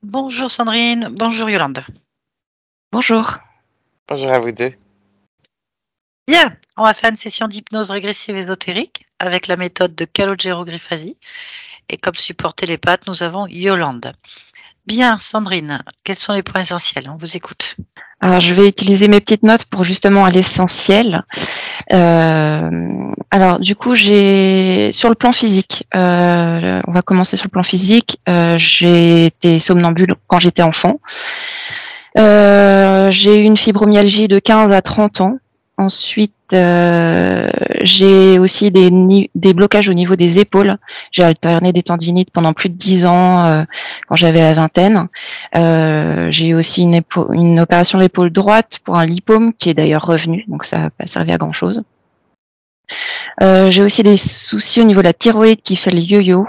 Bonjour Sandrine, bonjour Yolande. Bonjour. Bonjour à vous deux. Bien, on va faire une session d'hypnose régressive ésotérique avec la méthode de Calogero Grifasi. Et comme support télépathe, nous avons Yolande. Bien, Sandrine, quels sont les points essentiels? On vous écoute. Alors, je vais utiliser mes petites notes pour justement à l'essentiel. Alors, du coup, sur le plan physique, on va commencer sur le plan physique. J'ai été somnambule quand j'étais enfant. J'ai eu une fibromyalgie de 15 à 30 ans. Ensuite, j'ai aussi des blocages au niveau des épaules. J'ai alterné des tendinites pendant plus de 10 ans quand j'avais la vingtaine. J'ai eu aussi une opération de l'épaule droite pour un lipome qui est d'ailleurs revenu, donc ça n'a pas servi à grand-chose. J'ai aussi des soucis au niveau de la thyroïde qui fait le yo-yo.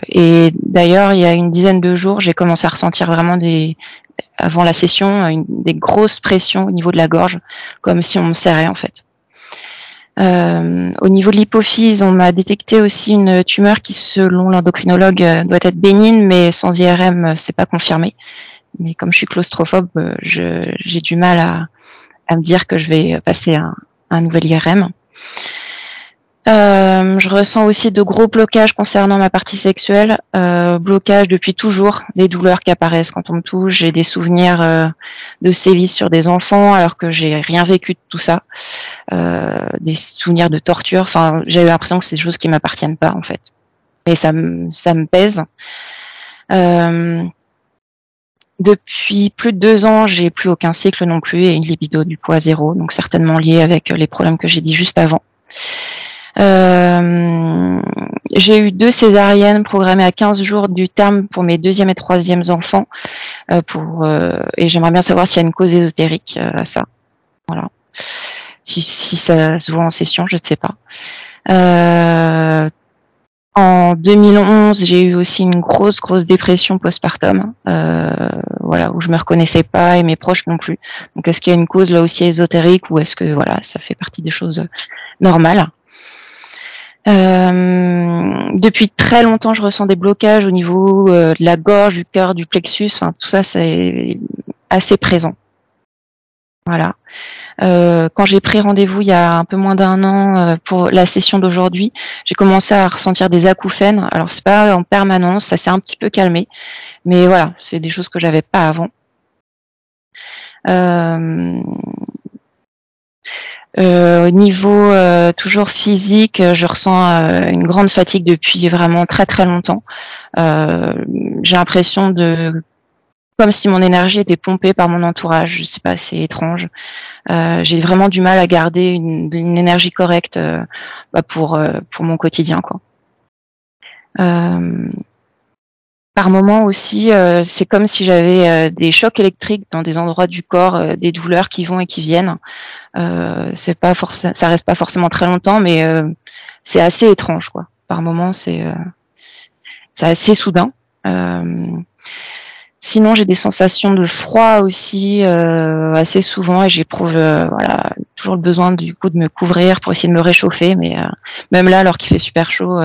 Et d'ailleurs, il y a une dizaine de jours, j'ai commencé à ressentir vraiment avant la session, des grosses pressions au niveau de la gorge, comme si on me serrait en fait. Au niveau de l'hypophyse, on m'a détecté aussi une tumeur qui, selon l'endocrinologue, doit être bénigne, mais sans IRM, c'est pas confirmé. Mais comme je suis claustrophobe, j'ai du mal à me dire que je vais passer un nouvel IRM. Je ressens aussi de gros blocages concernant ma partie sexuelle, blocages depuis toujours, des douleurs qui apparaissent quand on me touche, j'ai des souvenirs de sévices sur des enfants alors que j'ai rien vécu de tout ça, des souvenirs de torture, enfin j'ai l'impression que c'est des choses qui m'appartiennent pas en fait, mais ça me pèse. Depuis plus de 2 ans, j'ai plus aucun cycle non plus et une libido du poids 0, donc certainement lié avec les problèmes que j'ai dit juste avant. J'ai eu 2 césariennes programmées à 15 jours du terme pour mes 2e et 3e enfants, et j'aimerais bien savoir s'il y a une cause ésotérique à ça. Voilà. Si ça se voit en session, je ne sais pas. En 2011, j'ai eu aussi une grosse dépression postpartum, voilà, où je me reconnaissais pas et mes proches non plus. Donc, est-ce qu'il y a une cause là aussi ésotérique ou est-ce que voilà, ça fait partie des choses normales? Depuis très longtemps, je ressens des blocages au niveau de la gorge, du cœur, du plexus. Enfin, tout ça, c'est assez présent. Voilà. Quand j'ai pris rendez-vous il y a un peu moins d'1 an pour la session d'aujourd'hui, j'ai commencé à ressentir des acouphènes. Alors, c'est pas en permanence, ça s'est un petit peu calmé, mais voilà, c'est des choses que j'avais pas avant. Au niveau toujours physique, je ressens une grande fatigue depuis vraiment très très longtemps. J'ai l'impression comme si mon énergie était pompée par mon entourage. Je sais pas, c'est étrange. J'ai vraiment du mal à garder une énergie correcte pour mon quotidien, quoi. Par moment aussi, c'est comme si j'avais des chocs électriques dans des endroits du corps, des douleurs qui vont et qui viennent. Ça reste pas forcément très longtemps, mais c'est assez étrange, quoi. Par moment, c'est assez soudain. Sinon, j'ai des sensations de froid aussi assez souvent et j'éprouve voilà, toujours le besoin du coup de me couvrir pour essayer de me réchauffer, mais même là, alors qu'il fait super chaud,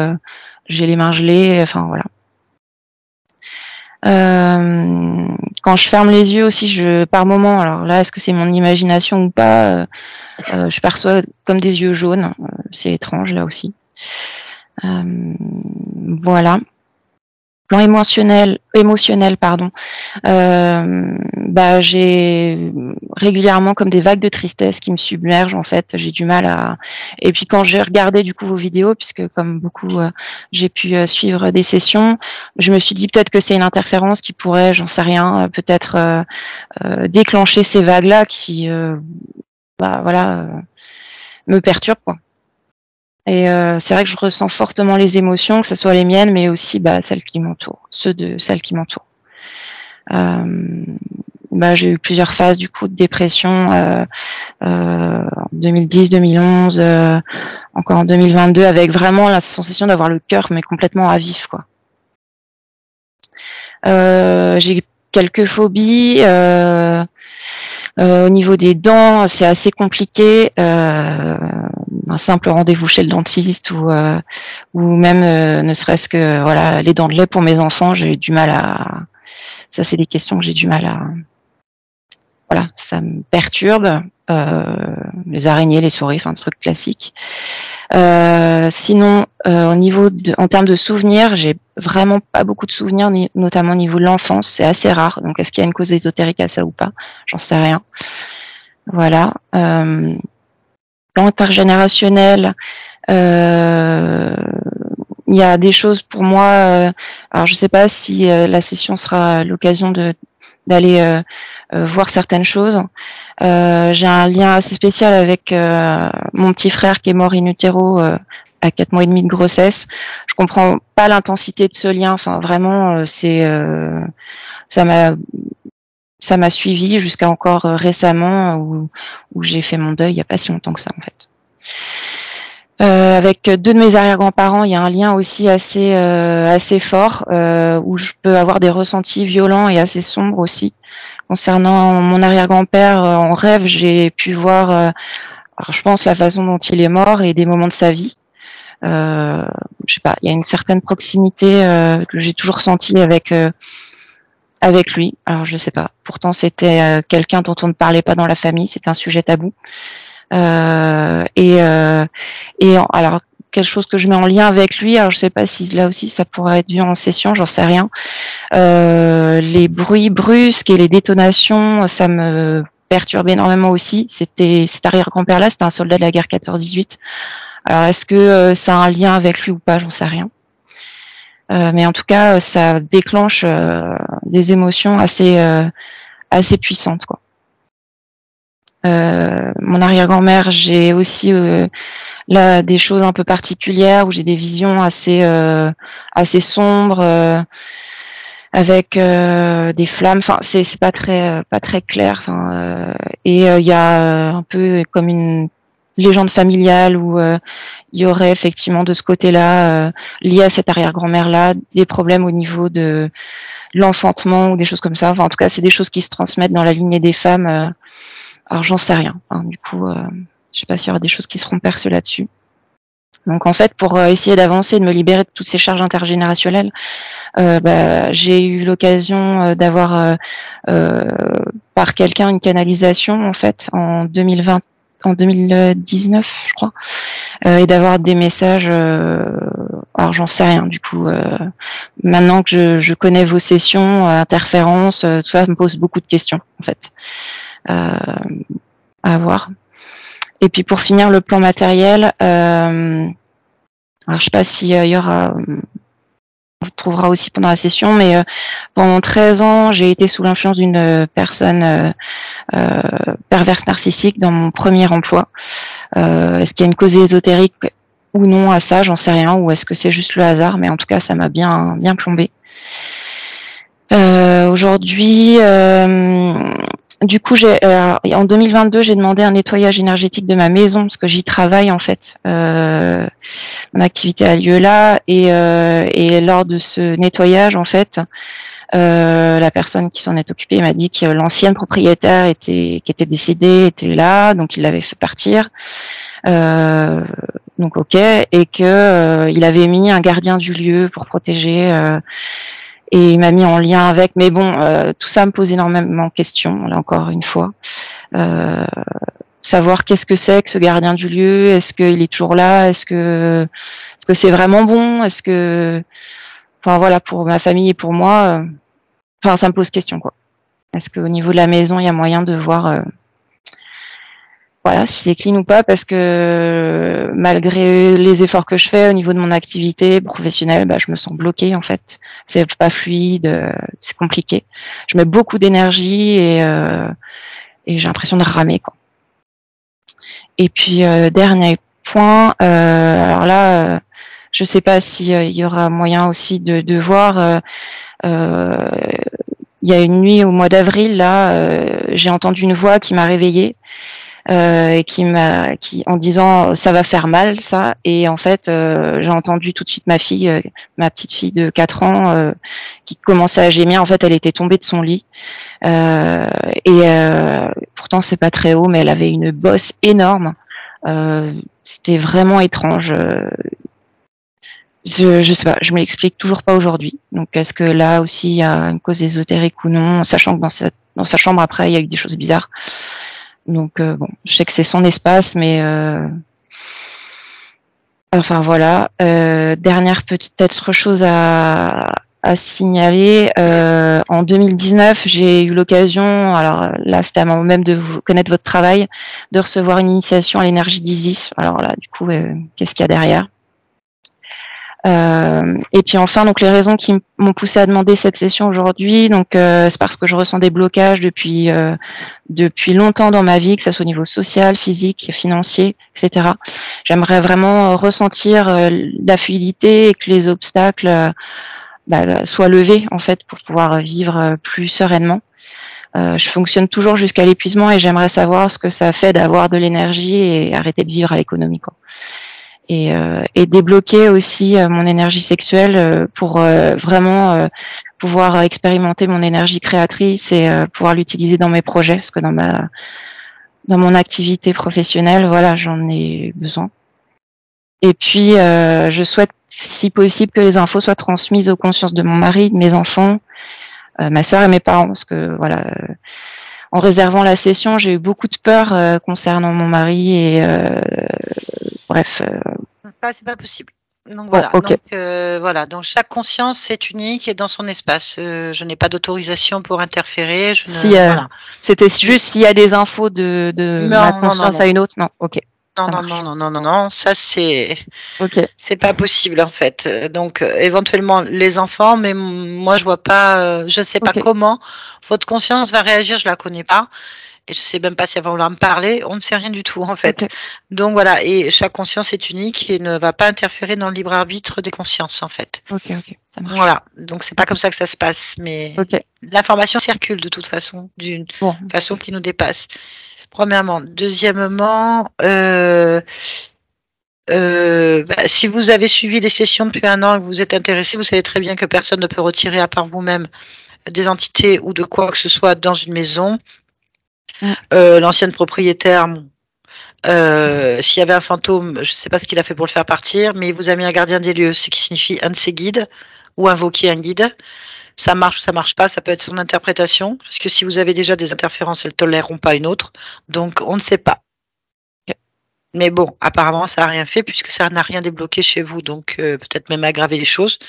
j'ai les mains gelées, enfin voilà. Quand je ferme les yeux aussi, par moment, alors là, est-ce que c'est mon imagination ou pas, je perçois comme des yeux jaunes, c'est étrange là aussi. Voilà. Plan émotionnel, pardon. J'ai régulièrement comme des vagues de tristesse qui me submergent en fait. J'ai du mal à. Et puis quand j'ai regardé du coup vos vidéos, puisque comme beaucoup j'ai pu suivre des sessions, je me suis dit peut-être que c'est une interférence qui pourrait, j'en sais rien, peut-être déclencher ces vagues-là qui, me perturbent, quoi. Et c'est vrai que je ressens fortement les émotions, que ce soit les miennes, mais aussi celles qui m'entourent, celles qui m'entourent. J'ai eu plusieurs phases du coup de dépression en 2010, 2011, encore en 2022, avec vraiment la sensation d'avoir le cœur mais complètement à vif, quoi. J'ai quelques phobies. Au niveau des dents, c'est assez compliqué. Un simple rendez-vous chez le dentiste ou même ne serait-ce que voilà les dents de lait pour mes enfants, j'ai eu du mal Ça, c'est des questions que j'ai du mal à... Voilà, ça me perturbe. Les araignées, les souris, enfin, trucs classiques. Sinon, en termes de souvenirs, j'ai vraiment pas beaucoup de souvenirs, notamment au niveau de l'enfance. C'est assez rare. Donc, est-ce qu'il y a une cause ésotérique à ça ou pas? J'en sais rien. Voilà. Plan intergénérationnel, il y a des choses pour moi. Alors, je sais pas si la session sera l'occasion d'aller voir certaines choses. J'ai un lien assez spécial avec mon petit frère qui est mort in utero à 4 mois et demi de grossesse. Je comprends pas l'intensité de ce lien. Enfin, vraiment, ça m'a suivi jusqu'à encore récemment où j'ai fait mon deuil il y a pas si longtemps que ça en fait. Avec deux de mes arrière-grands-parents, il y a un lien aussi assez fort où je peux avoir des ressentis violents et assez sombres aussi. Concernant mon arrière-grand-père, en rêve, j'ai pu voir, alors je pense la façon dont il est mort et des moments de sa vie. Je sais pas, il y a une certaine proximité que j'ai toujours sentie avec lui. Alors je sais pas. Pourtant c'était quelqu'un dont on ne parlait pas dans la famille, c'est un sujet tabou. Alors quelque chose que je mets en lien avec lui, alors je sais pas si là aussi ça pourrait être vu en session, j'en sais rien. Les bruits brusques et les détonations, ça me perturbe énormément aussi. Cet arrière-grand-père-là, c'était un soldat de la guerre 14-18. Alors est-ce que ça a un lien avec lui ou pas, j'en sais rien. Mais en tout cas, ça déclenche des émotions assez puissantes, quoi. Mon arrière-grand-mère, j'ai aussi là des choses un peu particulières où j'ai des visions assez sombres avec des flammes. Enfin, c'est pas très clair. Enfin, et il y a un peu comme une légende familiale où il y aurait effectivement de ce côté-là lié à cette arrière-grand-mère-là des problèmes au niveau de l'enfantement ou des choses comme ça. Enfin, en tout cas, c'est des choses qui se transmettent dans la lignée des femmes. Alors j'en sais rien. Hein. Du coup, je sais pas s'il y aura des choses qui seront perçues là-dessus. Donc en fait, pour essayer d'avancer, de me libérer de toutes ces charges intergénérationnelles, j'ai eu l'occasion d'avoir par quelqu'un une canalisation en fait en 2019, je crois, et d'avoir des messages. Alors j'en sais rien. Du coup, maintenant que je connais vos sessions, interférences, tout ça me pose beaucoup de questions en fait. À voir. Et puis pour finir le plan matériel, alors je sais pas s'il y aura, on trouvera aussi pendant la session, mais pendant 13 ans, j'ai été sous l'influence d'une personne perverse narcissique dans mon premier emploi. Est-ce qu'il y a une cause ésotérique ou non à ça, j'en sais rien, ou est-ce que c'est juste le hasard, mais en tout cas ça m'a bien plombé. Aujourd'hui, du coup, en 2022, j'ai demandé un nettoyage énergétique de ma maison parce que j'y travaille en fait. Mon activité a lieu là et lors de ce nettoyage, en fait, la personne qui s'en est occupée m'a dit que l'ancienne propriétaire qui était décédée était là, donc il l'avait fait partir. Donc ok, et que il avait mis un gardien du lieu pour protéger. Et il m'a mis en lien avec, mais bon, tout ça me pose énormément de questions, là encore une fois. Savoir qu'est-ce que c'est que ce gardien du lieu, est-ce qu'il est toujours là, est-ce que c'est vraiment bon, enfin voilà, pour ma famille et pour moi, enfin ça me pose question quoi. Est-ce qu'au niveau de la maison, il y a moyen de voir voilà, si c'est clean ou pas, parce que malgré les efforts que je fais au niveau de mon activité professionnelle, je me sens bloquée en fait. C'est pas fluide, c'est compliqué. Je mets beaucoup d'énergie et j'ai l'impression de ramer quoi. Et puis dernier point, alors là, je sais pas s'il y aura moyen aussi de voir. Il y a une nuit au mois d'avril là, j'ai entendu une voix qui m'a réveillée. Et en disant ça va faire mal ça, et en fait j'ai entendu tout de suite ma petite fille de 4 ans qui commençait à gémir. En fait elle était tombée de son lit et pourtant c'est pas très haut, mais elle avait une bosse énorme. C'était vraiment étrange. Je sais pas, je me l'explique toujours pas aujourd'hui. Donc est-ce que là aussi il y a une cause ésotérique ou non, sachant que dans sa chambre après il y a eu des choses bizarres. Donc bon, je sais que c'est son espace, mais enfin voilà. Dernière peut-être chose à signaler. En 2019, j'ai eu l'occasion, alors là c'était à moment même de vous connaître votre travail, de recevoir une initiation à l'énergie d'Isis. Alors là, du coup, qu'est-ce qu'il y a derrière? Et puis enfin, donc les raisons qui m'ont poussé à demander cette session aujourd'hui, donc c'est parce que je ressens des blocages depuis longtemps dans ma vie, que ce soit au niveau social, physique, financier, etc. J'aimerais vraiment ressentir la fluidité et que les obstacles soient levés en fait pour pouvoir vivre plus sereinement. Je fonctionne toujours jusqu'à l'épuisement et j'aimerais savoir ce que ça fait d'avoir de l'énergie et arrêter de vivre à l'économie, quoi. Et débloquer aussi mon énergie sexuelle pour vraiment pouvoir expérimenter mon énergie créatrice et pouvoir l'utiliser dans mes projets, parce que dans mon activité professionnelle, voilà, j'en ai besoin. Et puis, je souhaite, si possible, que les infos soient transmises aux consciences de mon mari, de mes enfants, ma sœur et mes parents, parce que voilà, en réservant la session, j'ai eu beaucoup de peur concernant mon mari et bref. Ça, c'est pas possible. Donc Bon, voilà. ok. Donc voilà. Donc chaque conscience est unique et dans son espace. Je n'ai pas d'autorisation pour interférer. Je Si ne voilà. c'était juste s'il y a des infos de ma Non, non, non, conscience non. à une autre, non. Ok, Non, ça non, non, marche. non, non, non, non, ça Ok, c'est pas possible en fait. Donc éventuellement les enfants, mais moi je vois pas, je sais pas ok, comment votre conscience va réagir, je la connais pas et je sais même pas si elle va vouloir me parler. On ne sait rien du tout en fait. ok, Donc voilà, et chaque conscience est unique et ne va pas interférer dans le libre arbitre des consciences en fait. ok, ça marche. Voilà, donc c'est pas comme ça que ça se passe, mais Ok, l'information circule de toute façon, d'une bon, façon qui nous dépasse. Premièrement. Deuxièmement, si vous avez suivi les sessions depuis un an et que vous êtes intéressé, vous savez très bien que personne ne peut retirer à part vous-même des entités ou de quoi que ce soit dans une maison. mm, L'ancienne propriétaire, s'il y avait un fantôme, je ne sais pas ce qu'il a fait pour le faire partir, mais il vous a mis un gardien des lieux, ce qui signifie un de ses guides ou invoquer un guide. Ça marche ou ça marche pas, ça peut être son interprétation, parce que si vous avez déjà des interférences, elles ne toléreront pas une autre. Donc on ne sait pas. ok, Mais bon, apparemment, ça n'a rien fait puisque ça n'a rien débloqué chez vous, donc peut-être même aggravé les choses.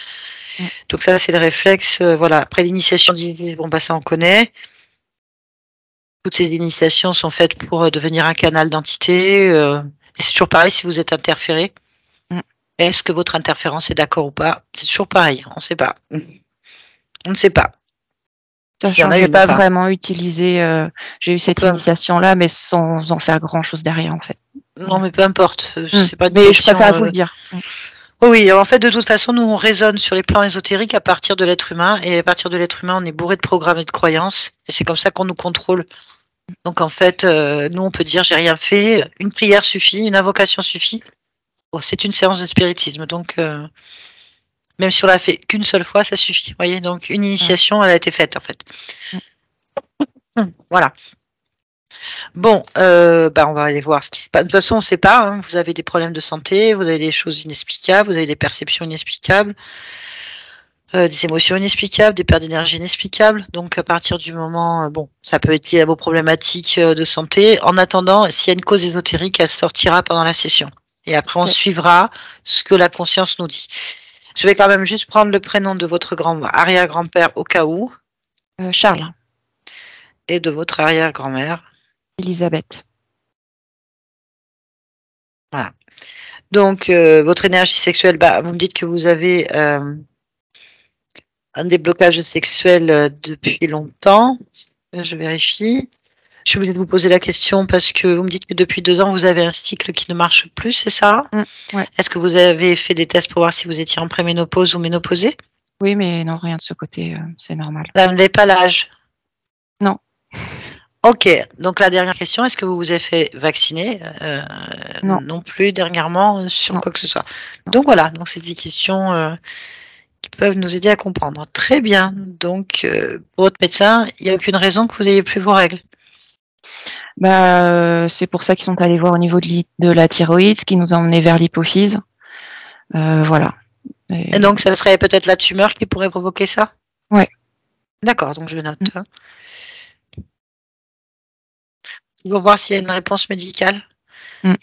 mm, Donc ça, c'est le réflexe. Voilà. Après l'initiation d'Isis, bon, bah, ça on connaît. Toutes ces initiations sont faites pour devenir un canal d'entité. Et c'est toujours pareil si vous êtes interféré. mm. Est-ce que votre interférence est d'accord ou pas? C'est toujours pareil, on ne sait pas. On ne sait pas s'il y en Sachant a que j'ai une ou pas pas. vraiment utilisé, j'ai eu cette Peu- initiation-là, mais sans en faire grand-chose derrière, en fait. Non, Voilà. mais peu importe. Mm. C'est pas une Mais je question. préfère vous le dire. Mm. Oui, oui, en fait, de toute façon, nous, on raisonne sur les plans ésotériques à partir de l'être humain. Et à partir de l'être humain, on est bourré de programmes et de croyances. Et c'est comme ça qu'on nous contrôle. Donc, en fait, nous, on peut dire, j'ai rien fait. Une prière suffit, une invocation suffit. Bon, c'est une séance de spiritisme. Donc, même si on l'a fait qu'une seule fois, ça suffit. Vous voyez, donc, une Mm. initiation, elle a été faite, en fait. Mm. Voilà. Bon, on va aller voir ce qui se passe. De toute façon, on ne sait pas. Hein. Vous avez des problèmes de santé, vous avez des choses inexplicables, vous avez des perceptions inexplicables. Des émotions inexplicables, des pertes d'énergie inexplicables. Donc à partir du moment, ça peut être lié à vos problématiques de santé. En attendant, s'il y a une cause ésotérique, elle sortira pendant la session. Et après, on Ok. suivra ce que la conscience nous dit. Je vais quand même juste prendre le prénom de votre arrière-grand-père au cas où, Charles, et de votre arrière-grand-mère. Elisabeth. Voilà. Donc, votre énergie sexuelle, vous me dites que vous avez un déblocage sexuel depuis longtemps. Je vérifie. Je suis obligée de vous poser la question parce que vous me dites que depuis 2 ans, vous avez un cycle qui ne marche plus, c'est ça? Mm. Ouais. Est-ce que vous avez fait des tests pour voir si vous étiez en préménopause ou ménopausée? Oui, mais non, rien de ce côté, c'est normal. Vous n'avez pas l'âge. Non. Ok, donc la dernière question, est-ce que vous vous avez fait vacciner Non, non plus dernièrement sur non, quoi que ce soit? non. Donc voilà, donc c'est des questions qui peuvent nous aider à comprendre. Très bien, donc pour votre médecin, il n'y a aucune raison que vous n'ayez plus vos règles. C'est pour ça qu'ils sont allés voir au niveau de la thyroïde, ce qui nous a emmené vers l'hypophyse. Voilà. Et donc, ça serait peut-être la tumeur qui pourrait provoquer ça? Ouais. D'accord, donc je note. On va voir s'il y a une réponse médicale.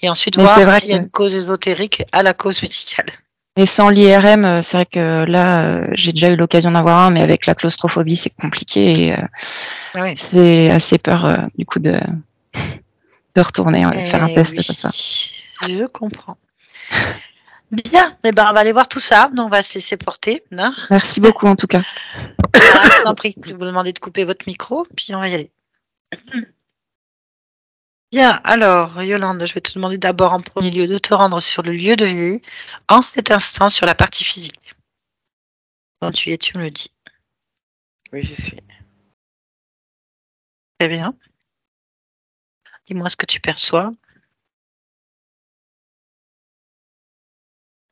Et ensuite, Mais c'est voir vrai s'il y a une cause ésotérique à la cause médicale. Et sans l'IRM, c'est vrai que là, j'ai déjà eu l'occasion d'avoir un, mais avec la claustrophobie, c'est compliqué. Et, Oui. c'est assez peur, du coup, de retourner faire un test Oui, comme ça. je comprends. Bien, eh ben, on va aller voir tout ça. Donc, on va se laisser porter. Hein. Merci beaucoup, en tout cas. Voilà, je vous en prie. Je vais vous demander de couper votre micro, puis on va y aller. Bien, alors, Yolande, je vais te demander d'abord en premier lieu de te rendre sur le lieu de vue, en cet instant sur la partie physique. Quand tu y es, tu me le dis. Oui, j'y suis. Très bien. Dis-moi ce que tu perçois.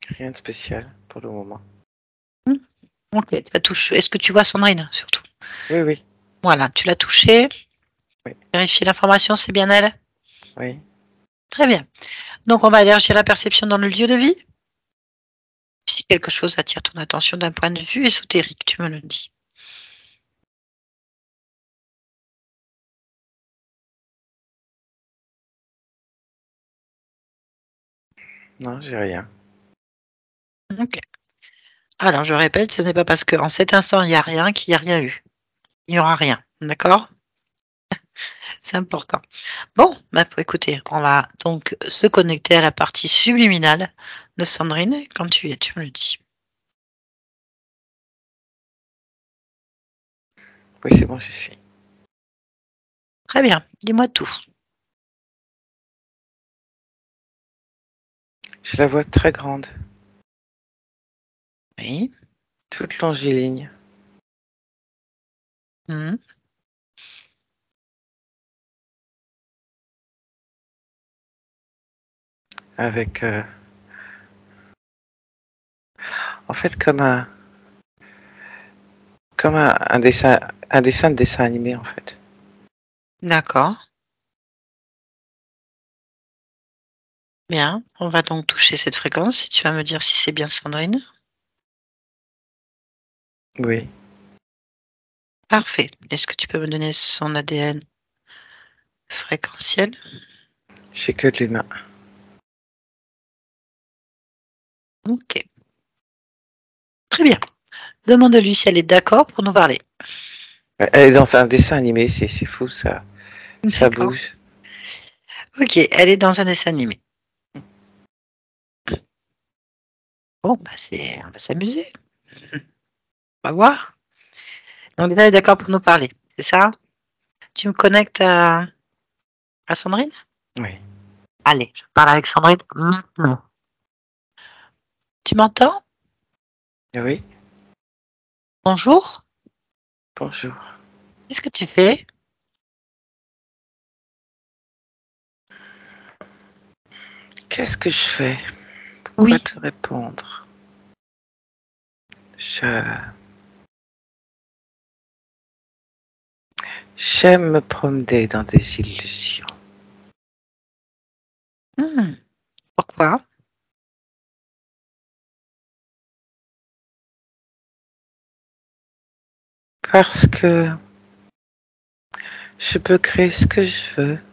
Rien de spécial pour le moment. Ok, tu la touches. Est-ce que tu vois Sandrine, surtout? Oui, oui. Voilà, tu l'as touchée. Oui. Vérifier l'information, c'est bien elle? Oui. Très bien. Donc, on va élargir la perception dans le lieu de vie. Si quelque chose attire ton attention d'un point de vue ésotérique, tu me le dis. Non, j'ai rien. Ok. Alors, je répète, ce n'est pas parce qu'en cet instant, il n'y a rien qu'il n'y a rien eu. Il n'y aura rien. D'accord? C'est important. Bon, bah, écoutez, on va donc se connecter à la partie subliminale de Sandrine. Quand tu y es, tu me le dis. Oui, c'est bon, j'y suis. Très bien. Dis-moi tout. Je la vois très grande, Oui. toute longiligne, Mhm. avec, en fait, comme un dessin de dessin animé, en fait. D'accord. Bien. On va donc toucher cette fréquence. Et tu vas me dire si c'est bien Sandrine. Oui. Parfait. Est-ce que tu peux me donner son ADN fréquentiel? J'ai que de l'humain. Ok. Très bien. Demande-lui si elle est d'accord pour nous parler. Elle est dans un dessin animé, c'est fou, ça. Ça D'accord. bouge. Ok, elle est dans un dessin animé. Bon, bah on va s'amuser. On va voir. Donc là, elle est d'accord pour nous parler. C'est ça? Tu me connectes à Sandrine? Oui. Allez, je parle avec Sandrine maintenant. Tu m'entends? Oui. Bonjour. Bonjour. Qu'est-ce que tu fais? Qu'est-ce que je fais? Pourquoi Oui. te répondre? J'aime me promener dans des illusions. Pourquoi? Parce que je peux créer ce que je veux.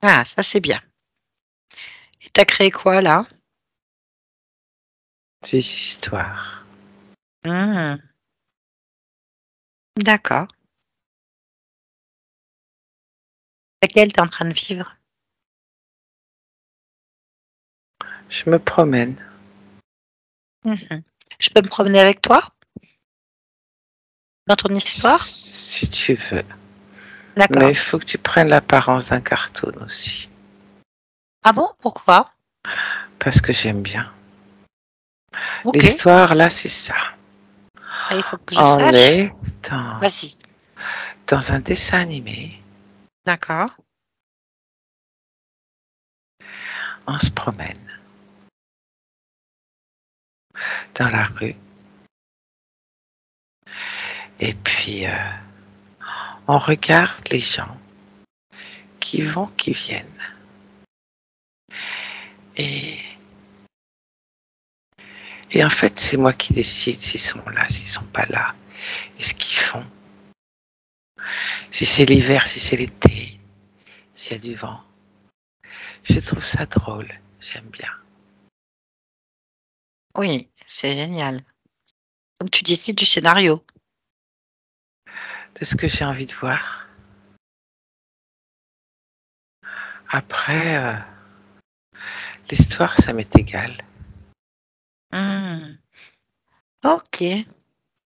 Ah, ça c'est bien. Et t'as créé quoi là? Des histoires. D'accord. Laquelle t'es en train de vivre? Je me promène. Je peux me promener avec toi dans ton histoire? Si tu veux. Mais D'accord. il faut que tu prennes l'apparence d'un cartoon aussi. Ah bon? Pourquoi? Parce que j'aime bien. Ok. L'histoire, là, c'est ça. Ah, il faut que je On sache. est Vas-y. dans un dessin animé. D'accord. On se promène dans la rue. Et puis, on regarde les gens qui vont, qui viennent. Et Et en fait, c'est moi qui décide s'ils sont là, s'ils sont pas là, et ce qu'ils font. Si c'est l'hiver, si c'est l'été, s'il y a du vent. Je trouve ça drôle, j'aime bien. Oui, c'est génial. Donc tu décides du scénario. De ce que j'ai envie de voir. Après, l'histoire, ça m'est égal. Mmh. OK.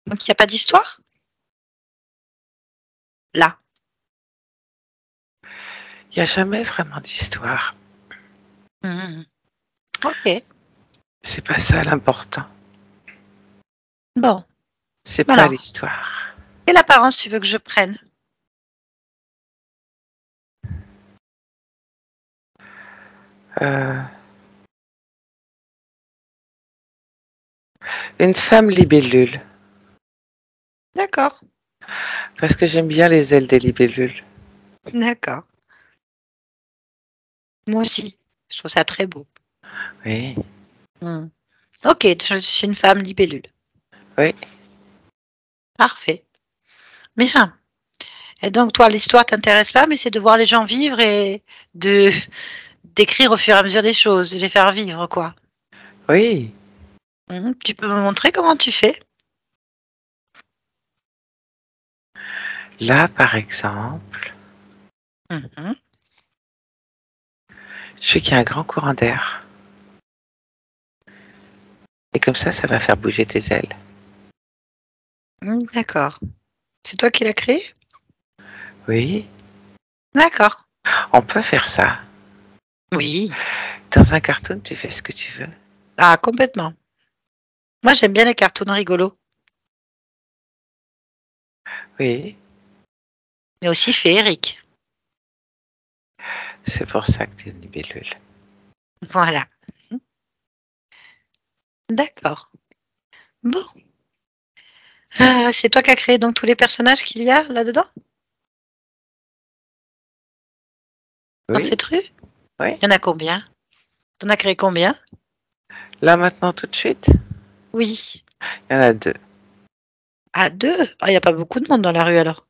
Donc il y a pas d'histoire? Là? Il n'y a jamais vraiment d'histoire. Mmh. OK. C'est pas ça l'important. Bon, C'est pas alors, l'histoire. quelle apparence tu veux que je prenne? Euh, une femme libellule. D'accord, Parce que j'aime bien les ailes des libellules. d'accord. Moi aussi, je trouve ça très beau. Oui, Mmh. OK, je suis une femme libellule. oui, Parfait. Bien. Et donc toi, l'histoire t'intéresse pas, mais c'est de voir les gens vivre et de d'écrire au fur et à mesure des choses, de les faire vivre, quoi. oui. Tu peux me montrer comment tu fais? Là, par exemple, Mmh. je sais qu'il y a un grand courant d'air. Et comme ça va faire bouger tes ailes. D'accord. C'est toi qui l'as créé? Oui, D'accord. on peut faire ça. Oui. Dans un cartoon, tu fais ce que tu veux. Ah complètement. Moi, j'aime bien les cartoons rigolos, Oui, mais aussi féeriques. c'est pour ça que tu es une libellule. Voilà. D'accord. Bon. C'est toi qui as créé donc tous les personnages qu'il y a là-dedans? Dans Oui, cette rue? oui. Il y en a combien? Tu en as créé combien? Là, maintenant, tout de suite, Oui. il y en a 2. Ah 2. Ah, il y a pas beaucoup de monde dans la rue alors?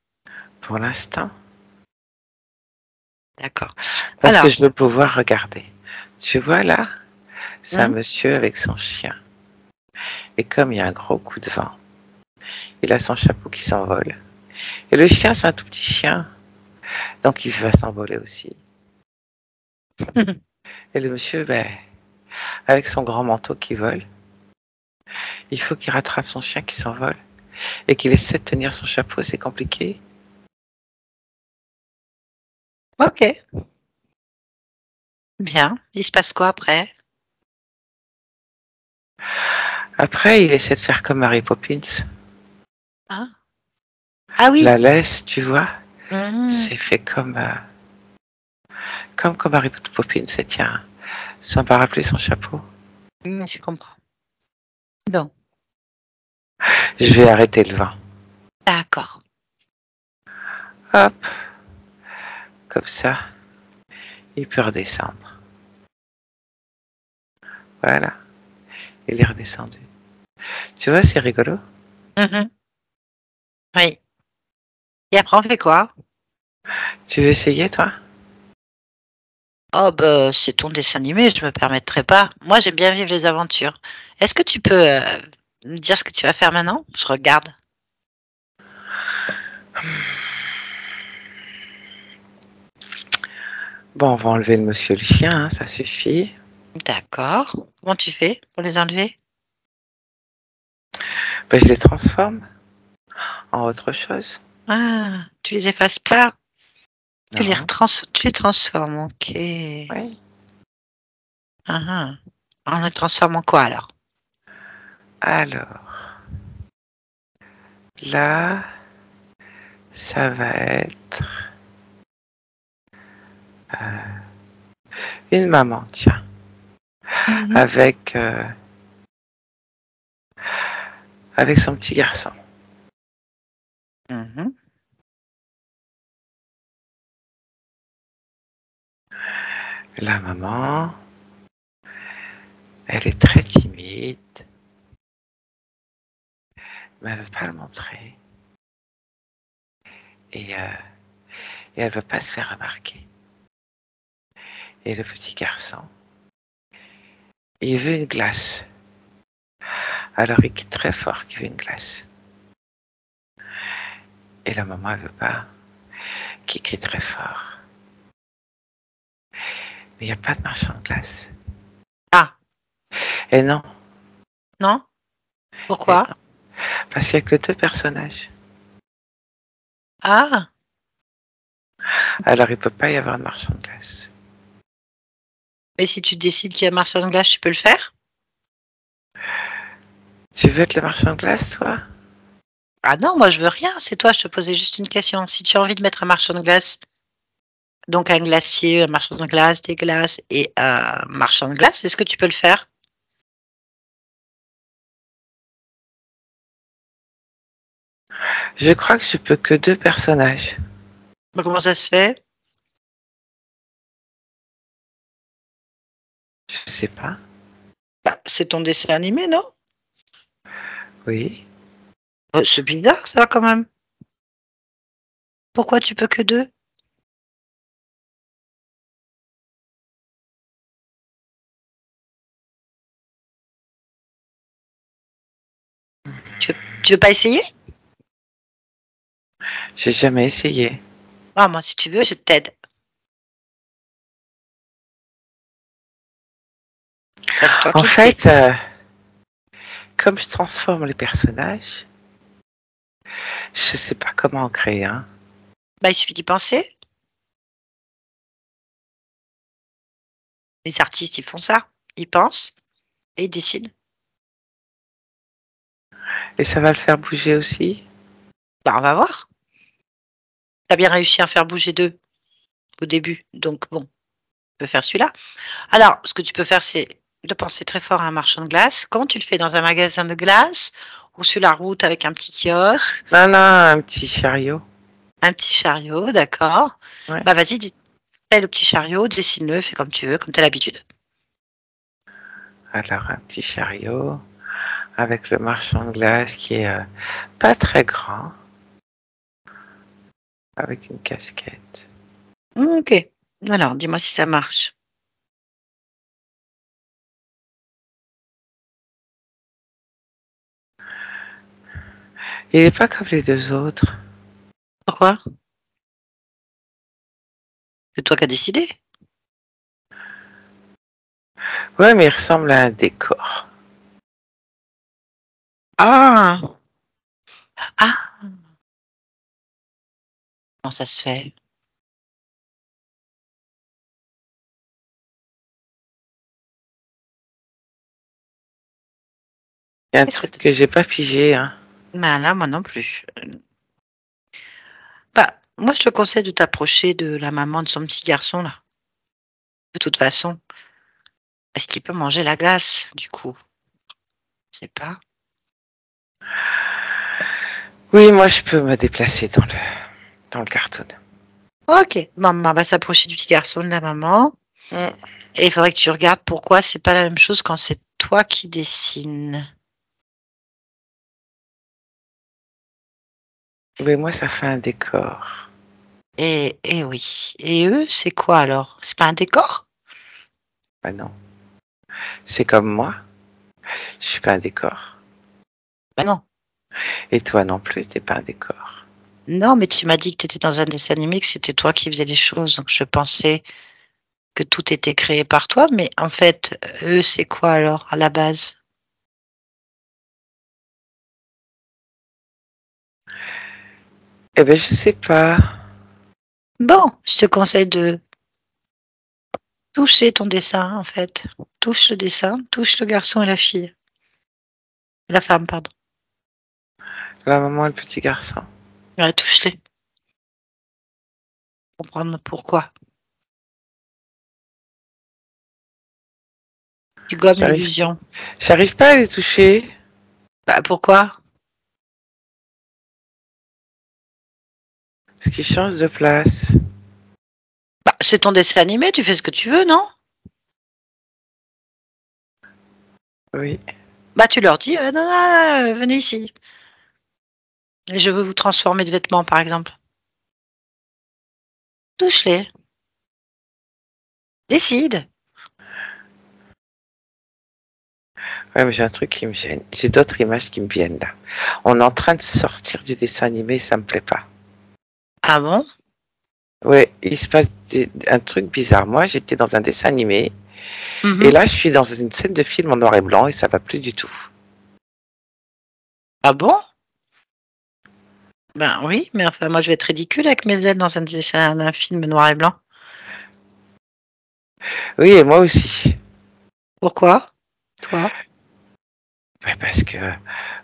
Pour l'instant. D'accord. Parce que Alors, je veux pouvoir regarder. Tu vois là, c'est un mmh, monsieur avec son chien. Et comme il y a un gros coup de vent, il a son chapeau qui s'envole. Et le chien, c'est un tout petit chien. Donc il va s'envoler aussi. Et le monsieur, ben, avec son grand manteau qui vole, il faut qu'il rattrape son chien qui s'envole. Et qu'il essaie de tenir son chapeau, c'est compliqué. OK, bien. Il se passe quoi après? Après, il essaie de faire comme Mary Poppins. Ah. Ah La oui! laisse, tu vois, Mmh. c'est fait comme Mary Poppins, elle tient son parapluie, son chapeau. Je comprends. Bon, Je vais arrêter le vent. d'accord. Hop, comme ça, il peut redescendre. Voilà, il est redescendu. Tu vois, c'est rigolo. Mmh. Oui. Et après on fait quoi? Tu veux essayer, toi? Oh bah, c'est ton dessin animé, je me permettrai pas. Moi, j'aime bien vivre les aventures. Est-ce que tu peux, me dire ce que tu vas faire maintenant? Je regarde. Bon, on va enlever le monsieur le chien, hein, ça suffit. D'accord. Comment tu fais pour les enlever? Ben, je les transforme en autre chose. Ah, tu les effaces pas? Non, Tu les transformes, OK. oui. Hein, hein. On les transforme en quoi alors? Alors, là, ça va être une maman, tiens, Mmh. avec, avec son petit garçon. Mmh. La maman, elle est très timide. mais elle veut pas le montrer. Et elle veut pas se faire remarquer. Et le petit garçon, il veut une glace. Alors il crie très fort qu'il veut une glace. Et la maman, elle veut pas qu'il crie très fort. Mais il n'y a pas de marchand de glace. Ah, Et non, non? et Pourquoi? non, parce qu'il n'y a que 2 personnages. Ah, Alors il peut pas y avoir de marchand de glace. mais si tu décides qu'il y a marchand de glace, tu peux le faire? Tu veux être le marchand de glace, toi? Ah non, moi je veux rien, c'est toi, je te posais juste une question. Si tu as envie de mettre un marchand de glace, donc un glacier, un marchand de glace, des glaces et un marchand de glace, est-ce que tu peux le faire? Je crois que je peux que 2 personnages. Mais comment ça se fait? Je sais pas. Bah, c'est ton dessin animé, non? Oui. C'est bizarre ça quand même. Pourquoi tu peux que deux? Tu veux pas essayer? J'ai jamais essayé. Ah, moi, si tu veux, je t'aide. Bah, c'est toi En qui le fais. fait, comme je transforme les personnages, je sais pas comment en créer un. Bah, il suffit d'y penser. Les artistes, ils font ça. Ils pensent et ils décident. Et ça va le faire bouger aussi. Bah, on va voir. T'as bien réussi à faire bouger deux au début. Donc, bon, tu peux faire celui-là. Alors, ce que tu peux faire, c'est de penser très fort à un marchand de glace. Comment tu le fais dans un magasin de glace ou sur la route avec un petit kiosque, Non, non, un petit chariot. un petit chariot, d'accord. Ouais. Bah, vas-y, fais le petit chariot, dessine-le, fais comme tu veux, comme tu as l'habitude. Alors un petit chariot avec le marchand de glace qui est pas très grand, avec une casquette. Ok. Alors, dis-moi si ça marche. Il est pas comme les 2 autres. Pourquoi? C'est toi qui as décidé. Ouais, mais il ressemble à un décor. Ah! Ah! Comment ça se fait? Il y a un Est-ce que truc que j'ai pas pigé, hein. ben là, moi non plus. Bah, moi, je te conseille de t'approcher de la maman de son petit garçon, là. De toute façon, est-ce qu'il peut manger la glace, du coup? Je sais pas. Oui, moi je peux me déplacer dans le cartoon. Ok, maman va s'approcher du petit garçon de la maman. Mm. Et il faudrait que tu regardes pourquoi c'est pas la même chose quand c'est toi qui dessines. Oui, moi ça fait un décor. Et oui. Et eux, c'est quoi alors? C'est pas un décor? Ah non, c'est comme moi. Je suis pas un décor. Ben non. Et toi non plus, t'es pas un décor. Non, mais tu m'as dit que tu étais dans un dessin animé, que c'était toi qui faisais les choses. Donc je pensais que tout était créé par toi. Mais en fait, eux, c'est quoi alors à la base? Eh ben je sais pas. Bon, je te conseille de toucher ton dessin, en fait. Touche le dessin, touche le garçon et la fille. La femme, pardon. La maman et le petit garçon. Ouais, touche-les. Comprendre pourquoi. Tu gommes J'arrive, l'illusion. j'arrive pas à les toucher. Bah pourquoi? Parce qu'ils changent de place. Bah, c'est ton dessin animé, tu fais ce que tu veux, non? Oui. Bah tu leur dis, non, non, venez ici. Et je veux vous transformer de vêtements, par exemple. Touche-les. Décide. Ouais, mais j'ai un truc qui me gêne. J'ai d'autres images qui me viennent là. On est en train de sortir du dessin animé, ça me plaît pas. Ah bon? Ouais, il se passe un truc bizarre. Moi, j'étais dans un dessin animé, et Mhm. là, je suis dans une scène de film en noir et blanc, et ça va plus du tout. Ah bon? Ben oui, mais enfin, moi, je vais être ridicule avec mes ailes dans un film noir et blanc. Oui, et moi aussi. Pourquoi? Toi? Ouais, parce que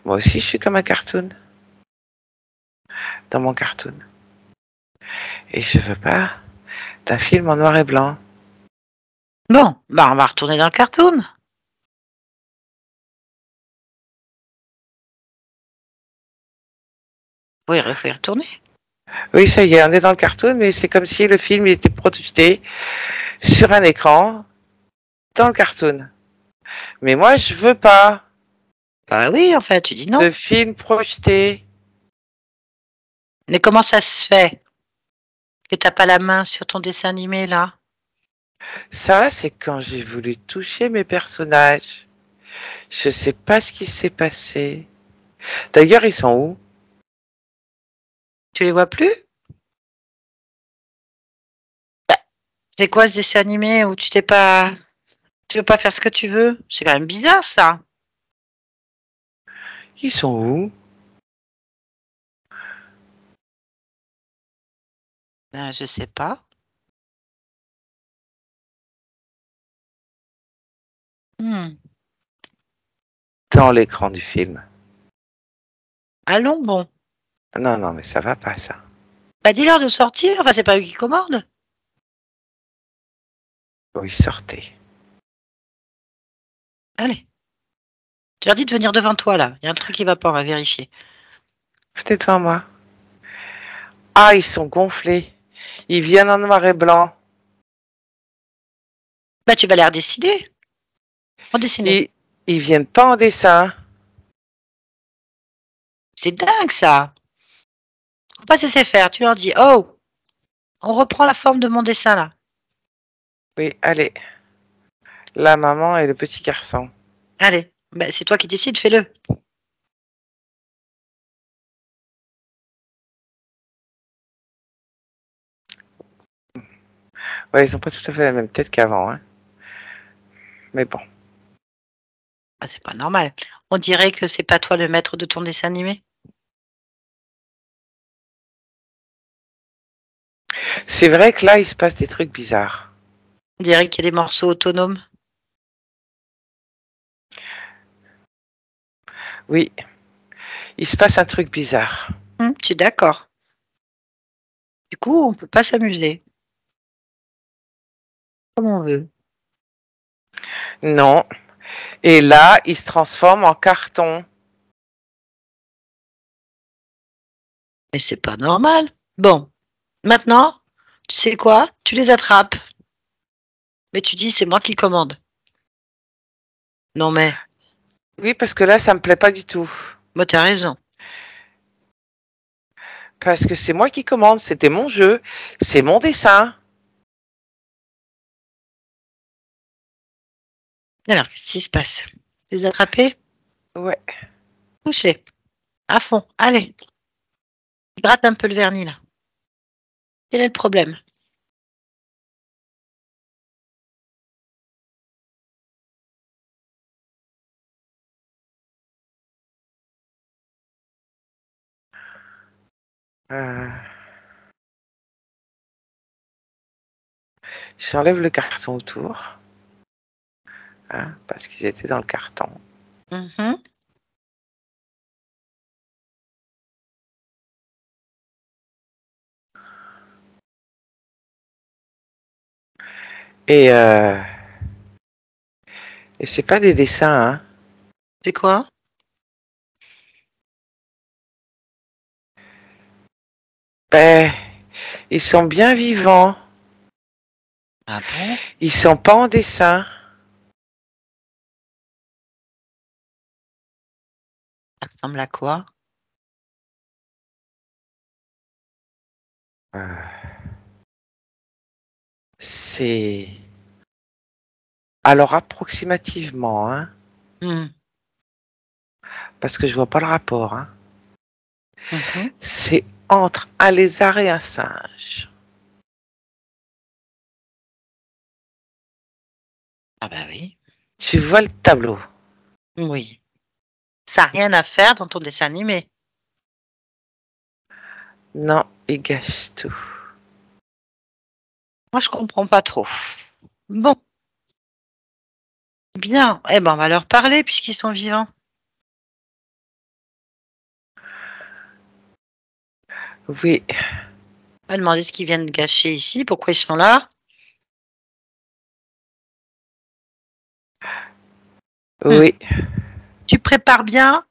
moi aussi, je suis comme un cartoon, dans mon cartoon. Et je veux pas d'un film en noir et blanc. Bon, ben on va retourner dans le cartoon. Oui, il faut y retourner. Oui, ça y est, on est dans le cartoon, mais c'est comme si le film il était projeté sur un écran dans le cartoon. Mais moi, je veux pas Bah oui, en fait, tu dis de non. film projeté. Mais comment ça se fait que t'as pas la main sur ton dessin animé là? Ça, c'est quand j'ai voulu toucher mes personnages. Je sais pas ce qui s'est passé. D'ailleurs, ils sont où? Tu les vois plus? C'est quoi ce dessin animé où tu veux pas faire ce que tu veux? C'est quand même bizarre ça. Ils sont où? Je sais pas. Hmm. Dans l'écran du film. Allons bon. Non, non, mais ça va pas, ça. Bah dis-leur de sortir. Enfin, c'est pas eux qui commandent. Oui, sortez. Allez. Tu leur dis de venir devant toi là. Il y a un truc qui va pas, on va vérifier. Venez devant moi. Ah, ils sont gonflés. Ils viennent en noir et blanc. Bah tu vas les redessiner. Redessiner. Ils, ils viennent pas en dessin. C'est dingue ça. Faut pas se laisser faire. Tu leur dis, oh, on reprend la forme de mon dessin là. Oui, allez. La maman et le petit garçon. Allez. Bah, c'est toi qui décides, fais-le. Ouais, ils ont pas tout à fait la même tête qu'avant, hein. Mais bon. Ah, c'est pas normal. On dirait que c'est pas toi le maître de ton dessin animé. C'est vrai que là, il se passe des trucs bizarres. On dirait qu'il y a des morceaux autonomes. Oui, il se passe un truc bizarre. Je suis d'accord. Du coup, on peut pas s'amuser comme on veut. Non. Et là, il se transforme en carton. Mais c'est pas normal. Bon, maintenant, tu sais quoi? Tu les attrapes. Mais tu dis, c'est moi qui commande. Non mais, Oui, parce que là, ça me plaît pas du tout. moi t'as raison. Parce que c'est moi qui commande, c'était mon jeu, c'est mon dessin. Alors, qu'est-ce qui se passe? Les attraper? Ouais. Toucher. À fond. Allez. Gratte un peu le vernis là. Quel est le problème? Euh, J'enlève le carton autour, hein, parce qu'ils étaient dans le carton. Mhm. Et, euh, et c'est pas des dessins, hein. C'est quoi? Ben, ils sont bien vivants. Ah bon? Ils sont pas en dessin. Ça ressemble à quoi? C'est... Alors, approximativement, hein, Mhm. parce que je vois pas le rapport, hein. Mhm. C'est entre un lézard et un singe. Ah bah oui. Tu vois le tableau? Oui. Ça n'a rien à faire dans ton dessin animé. Non, il gâche tout. Moi, je comprends pas trop. Bon, bien. Eh ben, on va leur parler puisqu'ils sont vivants. Oui, On va demander ce qu'ils viennent gâcher ici, pourquoi ils sont là. oui. Tu prépares bien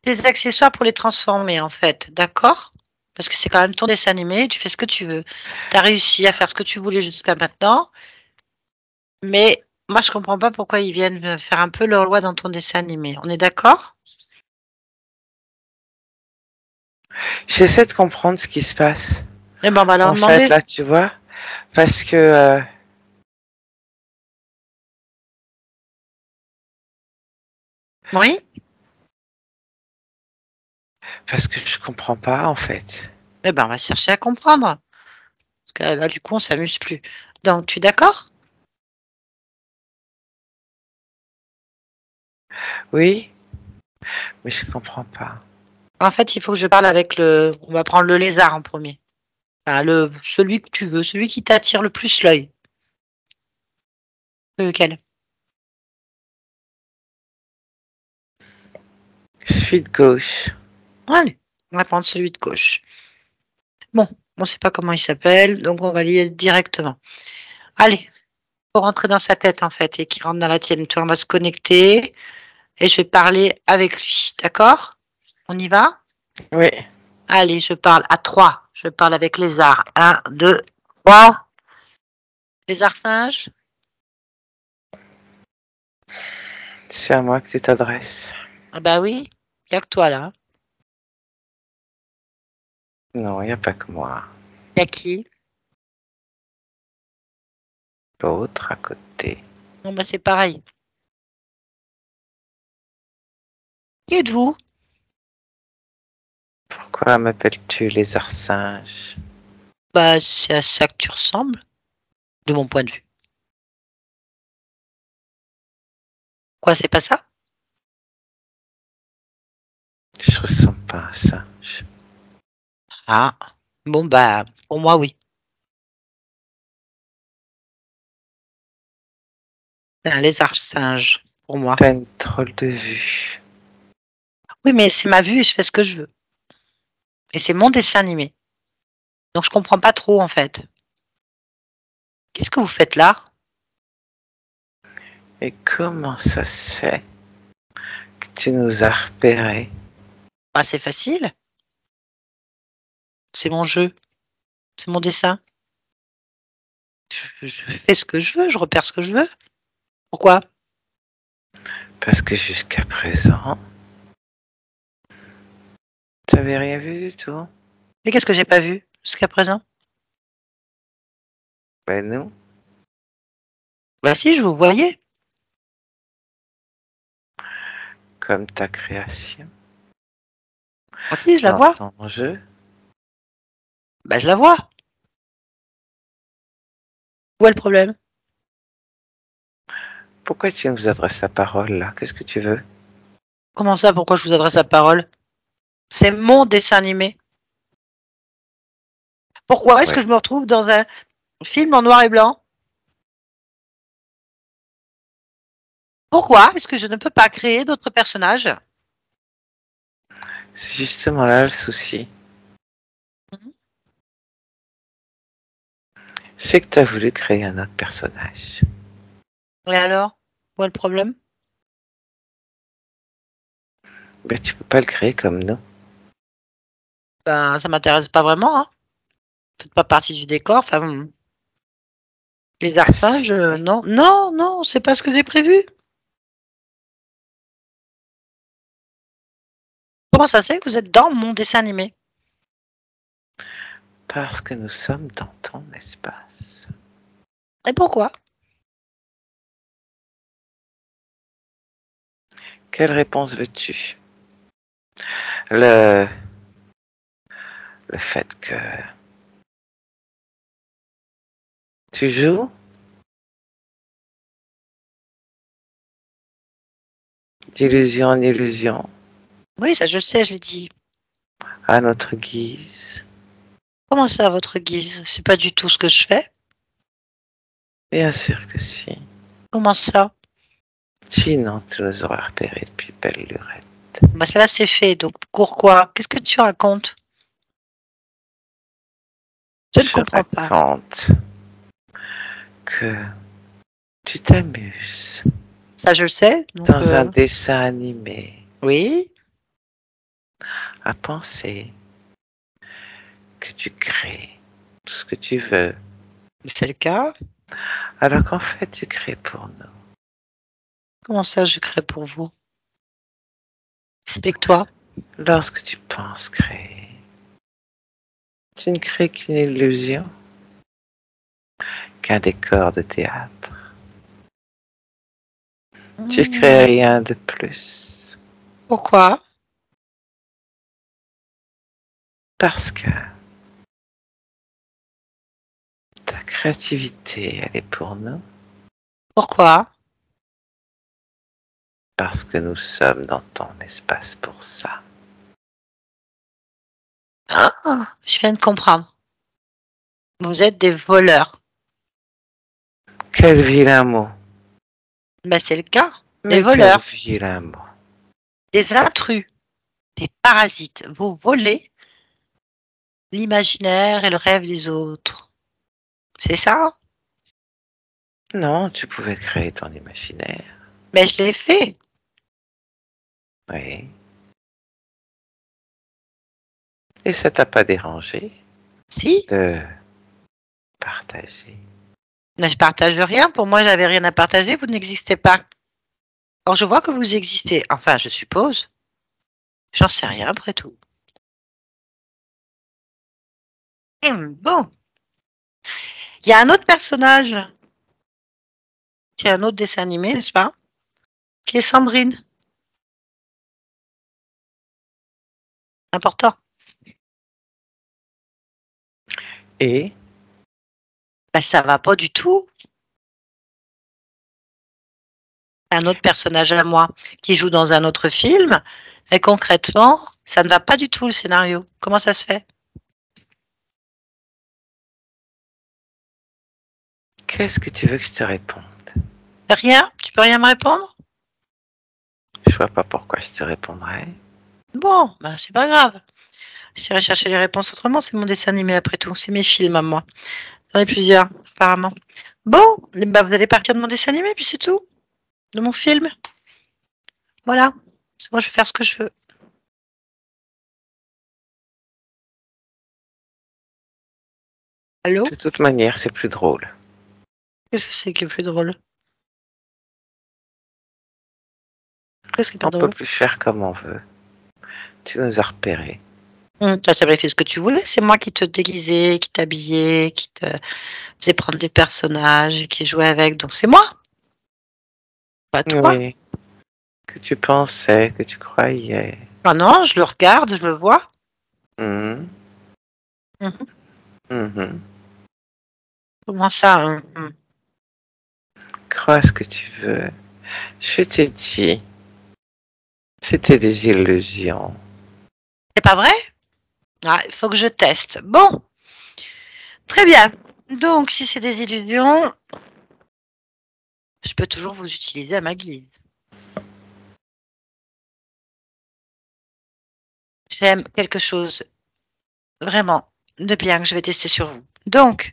tes accessoires pour les transformer, en fait, d'accord? Parce que c'est quand même ton dessin animé, tu fais ce que tu veux. Tu as réussi à faire ce que tu voulais jusqu'à maintenant, mais moi, je comprends pas pourquoi ils viennent faire un peu leur loi dans ton dessin animé. On est d'accord? J'essaie de comprendre ce qui se passe. Eh ben, on va leur En fait, demander. là, tu vois, parce que, Oui? parce que je comprends pas, en fait. Eh ben, on va chercher à comprendre. Parce que là, du coup, on s'amuse plus. Donc, tu es d'accord? Oui, mais je comprends pas. En fait, il faut que je parle avec le. On va prendre le lézard en premier. Enfin, celui que tu veux, celui qui t'attire le plus l'œil. Lequel? Je suis de gauche. Allez, on va prendre celui de gauche. Bon, on ne sait pas comment il s'appelle, donc on va lire directement. Allez, faut rentrer dans sa tête en fait et qu'il rentre dans la tienne. Tu vois, on va se connecter et je vais parler avec lui. D'accord? On y va? Oui, Allez, je parle à trois. Je parle avec lézard. Un, deux, trois. Lézard singe. c'est à moi que tu t'adresses. Ah bah oui, il n'y a que toi là. Non, il n'y a pas que moi. Il y a qui? L'autre à côté. Non, bah c'est pareil. Qui êtes-vous? Pourquoi m'appelles-tu les arsinges? Bah c'est à ça que tu ressembles, de mon point de vue. Quoi, c'est pas ça? Je ressemble pas à un singe. Ah, bon bah pour moi oui. C'est un lézard singe pour moi. T'as une drôle de vue. Oui, mais c'est ma vue et je fais ce que je veux. Et c'est mon dessin animé. Donc je comprends pas trop en fait. Qu'est-ce que vous faites là? Et comment ça se fait que tu nous as repérés? Bah c'est facile. C'est mon jeu. C'est mon dessin. Je fais ce que je veux, je repère ce que je veux. Pourquoi? Parce que jusqu'à présent, t'avais rien vu du tout. Mais qu'est-ce que j'ai pas vu jusqu'à présent? Ben non, Bah si, je vous voyais. comme ta création Ah si, je la dans vois. ton jeu. Bah je la vois. Où est le problème? Pourquoi tu nous adresses la parole là? Qu'est-ce que tu veux? Comment ça, pourquoi je vous adresse la parole? C'est mon dessin animé. Pourquoi est-ce que Ouais, je me retrouve dans un film en noir et blanc? Pourquoi est-ce que je ne peux pas créer d'autres personnages? c'est justement là le souci. Mhm. C'est que t'as voulu créer un autre personnage. Et alors? Où est le problème? Ben tu peux pas le créer comme nous. Ben, ça m'intéresse pas vraiment, hein. Faites pas partie du décor. Enfin, les Ben si. arsinges, non. Non, non, c'est pas ce que j'ai prévu. Comment ça se fait que vous êtes dans mon dessin animé? Parce que nous sommes dans ton espace. Et pourquoi? Quelle réponse veux-tu? Le fait que tu joues d'illusion en illusion, Oui, ça je le sais, je l'ai dit. à notre guise. Comment ça, à votre guise? C'est pas du tout ce que je fais. Bien sûr que si. Comment ça? Sinon, tu nous aurais repéré depuis belle lurette. Bah, cela c'est fait, donc pourquoi? Qu'est-ce que tu racontes? Je ne Je comprends pas. raconte que tu t'amuses Ça je le sais, donc dans un dessin animé oui, à penser que tu crées tout ce que tu veux, c'est le cas. alors qu'en fait tu crées pour nous. Comment ça je crée pour vous? Explique-toi. Lorsque tu penses créer, tu ne crées qu'une illusion, qu'un décor de théâtre. Tu crées rien de plus. Pourquoi? Parce que ta créativité, elle est pour nous. Pourquoi? Parce que nous sommes dans ton espace pour ça. Ah, je viens de comprendre. Vous êtes des voleurs. Quel vilain mot. Ben, c'est le cas. Des Mais quel voleurs, vilain mot. des intrus, des parasites. Vous volez l'imaginaire et le rêve des autres. C'est ça? Non, tu pouvais créer ton imaginaire. Mais je l'ai fait. Oui. Et ça t'a pas dérangé Si. de partager. Mais je partage rien. Pour moi, j'avais rien à partager. Vous n'existez pas. Or, je vois que vous existez. Enfin, je suppose. J'en sais rien après tout. Bon. Il y a un autre personnage qui est un autre dessin animé, n'est-ce pas? Qui est Sandrine. Important. Et Ben, ça va pas du tout. Un autre personnage à moi qui joue dans un autre film. Et concrètement, ça ne va pas du tout le scénario. Comment ça se fait? qu'est-ce que tu veux que je te réponde? Rien? Tu peux rien me répondre? Je vois pas pourquoi je te répondrais. Bon, ben, c'est pas grave. J'irai chercher les réponses autrement. C'est mon dessin animé après tout. C'est mes films à moi. J'en ai plusieurs, apparemment. Bon, bah vous allez partir de mon dessin animé, puis c'est tout. De mon film. Voilà. Moi, je vais faire ce que je veux. Allô? De toute manière, c'est plus drôle. Qu'est-ce que c'est qui est plus drôle? Qu'est-ce qui est pas On peut drôle? plus faire comme on veut. Tu nous as repérés. Tu as fait ce que tu voulais. C'est moi qui te déguisais, qui t'habillais, qui te faisais prendre des personnages, qui jouais avec. Donc c'est moi, pas toi. Oui. Que tu pensais, que tu croyais. Ah non, je le regarde, je le vois. Mhm. Mhm. Mhm. Comment ça? Crois ce que tu veux. Je t'ai dit, c'était des illusions. C'est pas vrai? Ah, il faut que je teste. Bon, très bien. Donc, si c'est des illusions, je peux toujours vous utiliser à ma guise. J'aime quelque chose vraiment de bien que je vais tester sur vous. Donc,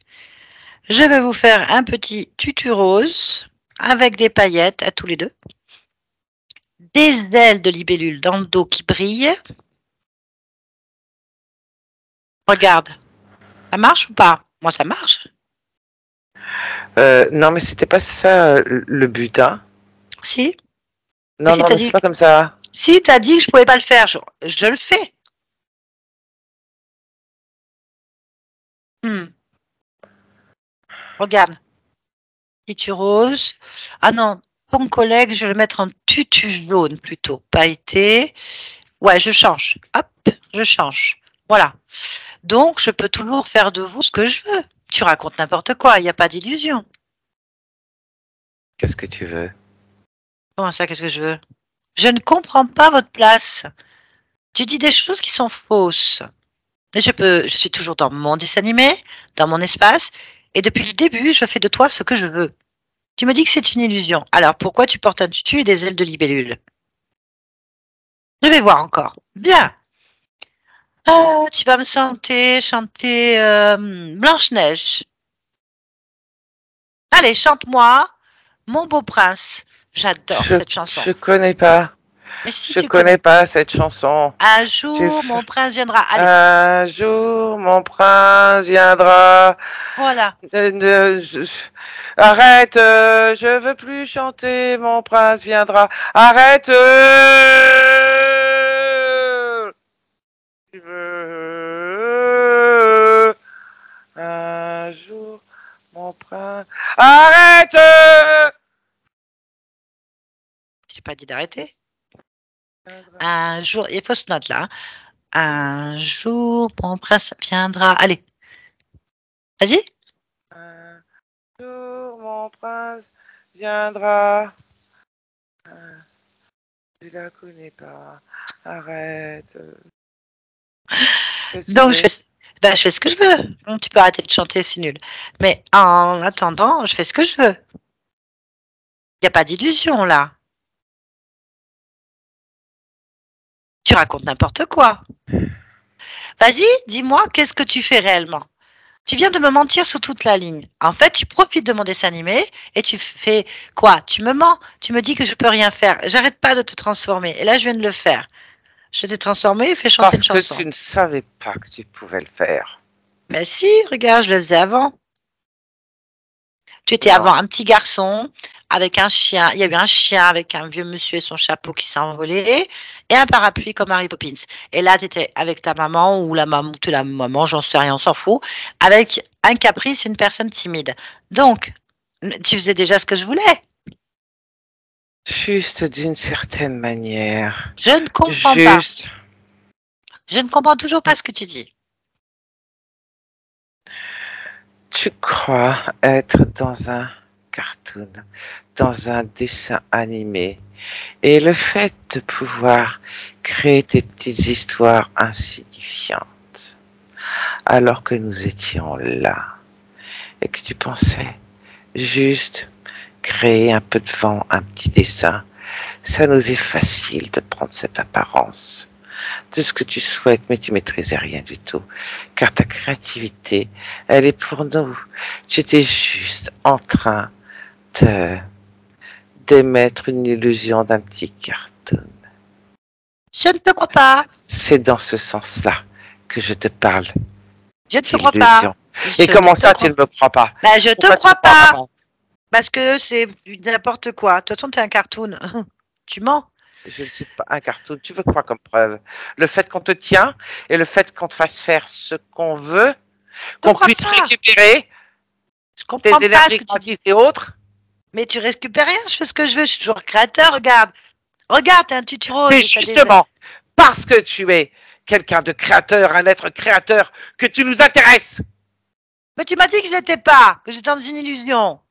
je vais vous faire un petit tutu rose avec des paillettes à tous les deux, des ailes de libellule dans le dos qui brillent. Regarde, ça marche ou pas? Moi, ça marche. Non, mais c'était pas ça le but, hein. Si. Et Non, si non, t'as mais c'est dit, pas comme ça. si t'as dit que je pouvais pas le faire, je le fais. Regarde, tutu rose. Ah non, ton collègue, je vais le mettre en tutu jaune plutôt, pailleté. Ouais, je change. Hop, je change. Voilà. Donc, je peux toujours faire de vous ce que je veux. Tu racontes n'importe quoi, il n'y a pas d'illusion. Qu'est-ce que tu veux? Comment ça, qu'est-ce que je veux? Je ne comprends pas votre place. Tu dis des choses qui sont fausses. Mais je suis toujours dans mon dessin animé, dans mon espace, et depuis le début, je fais de toi ce que je veux. Tu me dis que c'est une illusion. Alors pourquoi tu portes un tutu et des ailes de libellule? Je vais voir encore. Bien. Tu vas me chanter Blanche-Neige. Allez, chante-moi Mon beau prince. J'adore Je, cette chanson. je connais pas. Mais si Je tu connais connais. pas cette chanson. Un Tu jour, f- mon prince viendra. Allez, Un jour, mon prince viendra. voilà. Arrête, je veux plus chanter, mon prince viendra. Arrête. Tu veux un jour, mon prince. Arrête. J'ai pas dit d'arrêter. Un jour, il y a fausse note là. Un jour, mon prince viendra. Allez, vas-y. Un jour, mon prince viendra. Tu la connais pas. Arrête. Donc, je fais ce que je veux. Tu peux arrêter de chanter, c'est nul. Mais en attendant, je fais ce que je veux. Il n'y a pas d'illusion là. Tu racontes n'importe quoi. Vas-y, dis-moi, qu'est-ce que tu fais réellement? Tu viens de me mentir sur toute la ligne. En fait, tu profites de mon dessin animé et tu fais quoi? Tu me mens. Tu me dis que je peux rien faire. J'arrête pas de te transformer. Et là, je viens de le faire. Je t'ai transformé et fait chanter une Parce que chanson. tu ne savais pas que tu pouvais le faire. Mais si, regarde, je le faisais avant. Tu étais Non. avant un petit garçon avec un chien. Il y avait un chien avec un vieux monsieur et son chapeau qui s'est envolé et un parapluie comme Mary Poppins. Et là, tu étais avec ta maman ou la maman, ou la maman, j'en sais rien, on s'en fout, avec un caprice, une personne timide. Donc, tu faisais déjà ce que je voulais. Juste d'une certaine manière. Je ne comprends pas. Juste. Je ne comprends toujours pas ce que tu dis. Tu crois être dans un cartoon, dans un dessin animé. Et le fait de pouvoir créer des petites histoires insignifiantes, alors que nous étions là, et que tu pensais juste créer un peu de vent, un petit dessin, ça nous est facile de prendre cette apparence de ce que tu souhaites, mais tu maîtrisais rien du tout, car ta créativité, elle est pour nous. Tu étais juste en train de d'émettre une illusion d'un petit cartoon. Je ne te crois pas. C'est dans ce sens-là que je te parle Je ne te crois pas. Et Je comment ne te ça, crois... tu ne me crois pas? Ben, je te Pourquoi tu crois ne crois pas. Parce que c'est n'importe quoi. De toute façon, tu es un cartoon. Tu mens. Je ne suis pas un cartoon. Tu veux quoi comme preuve? Le fait qu'on te tient et le fait qu'on te fasse faire ce qu'on veut, Je ne qu'on crois puisse pas. récupérer Je tes comprends pas ce énergies que tu dis. gratis et autres. Mais tu récupères rien, je fais ce que je veux, je suis toujours créateur, regarde. Regarde, t'as un tutu C'est rose et t'as des... justement parce que tu es quelqu'un de créateur, un être créateur, que tu nous intéresses. Mais tu m'as dit que je l'étais pas, que j'étais dans une illusion.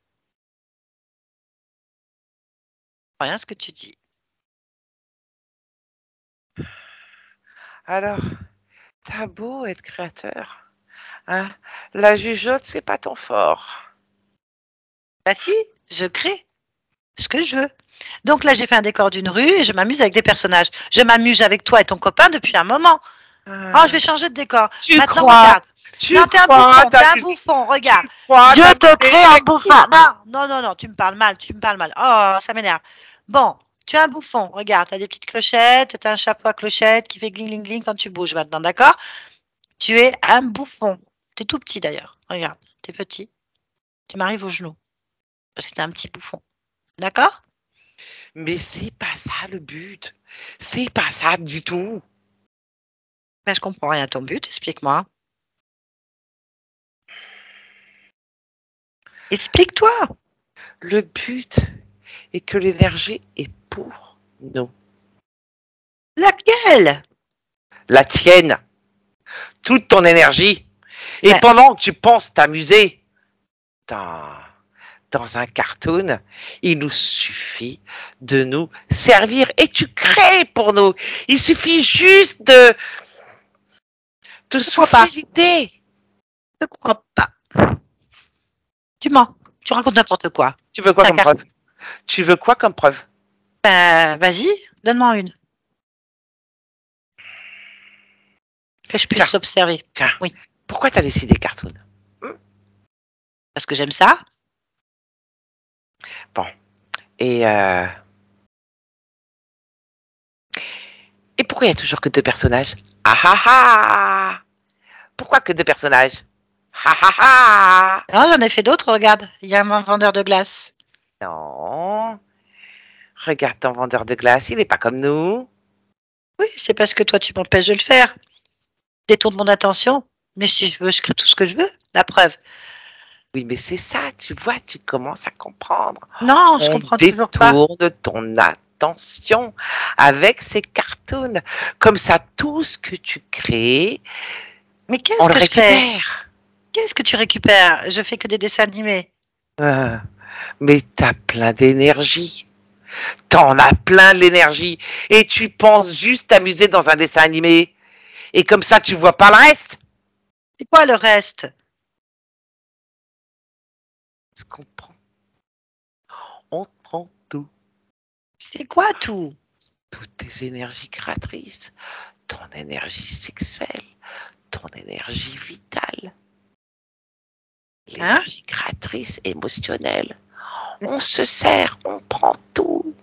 Rien ce que tu dis. Alors, t'as beau être créateur, hein? La jugeote, c'est pas ton fort. Bah si, je crée ce que je veux. Donc là, j'ai fait un décor d'une rue et je m'amuse avec des personnages. Je m'amuse avec toi et ton copain depuis un moment. Oh, je vais changer de décor. Tu Maintenant, crois, regarde. tu Non, t'es un crois bouffon, t'es un t'amuser, bouffon, regarde. tu crois Je te t'amuser crée un avec bouffon. Non, non, non, non, tu me parles mal, tu me parles mal. Oh, ça m'énerve. Bon, tu es un bouffon, regarde, t'as des petites clochettes, t'as un chapeau à clochettes qui fait gling, gling, gling quand tu bouges maintenant, d'accord? Tu es un bouffon. T'es tout petit d'ailleurs, regarde, t'es petit. Tu m'arrives aux genoux, parce que t'es un petit bouffon, d'accord? Mais c'est pas ça le but. C'est pas ça du tout. Ben, je comprends rien à ton but, explique-moi. Explique-toi. Le but est que l'énergie est pour nous. Laquelle? La tienne, toute ton énergie. Et Ben, pendant que tu penses t'amuser dans un cartoon, il nous suffit de nous servir et tu crées pour nous. Il suffit juste de je crois souffler pas. l'idée. Je crois pas. Tu mens. Tu racontes n'importe quoi. Tu veux quoi Ta comme carte. preuve? Tu veux quoi comme preuve? Ben, vas-y, donne-moi une. Que je Tiens, puisse observer. tiens. Oui, Pourquoi tu as décidé cartoon? parce que j'aime ça. Bon. Et et pourquoi il y a toujours que deux personnages? Ah ah ah! Pourquoi que deux personnages? Ah ah ah! Non, j'en ai fait d'autres, regarde. Il y a un vendeur de glace. Non. Regarde ton vendeur de glace, il n'est pas comme nous. Oui, c'est parce que toi, tu m'empêches de le faire. Détourne mon attention. Mais si je veux, je crée tout ce que je veux. La preuve. Oui, mais c'est ça, tu vois, tu commences à comprendre. Non, je On comprends toujours pas. détourne ton attention avec ces cartoons. Comme ça, tout ce que tu crées, Mais on qu'est-ce le que je crée? récupère. Qu'est-ce que tu récupères? Je fais que des dessins animés. Euh, mais t'as plein d'énergie. T'en as plein de l'énergie. Et tu penses juste t'amuser dans un dessin animé. Et comme ça, tu vois pas le reste. C'est quoi le reste? Je comprends. On prend tout. C'est quoi tout? Toutes tes énergies créatrices. Ton énergie sexuelle. Ton énergie vitale. Hein? L'énergie créatrice émotionnelle. On se sert, on prend tout.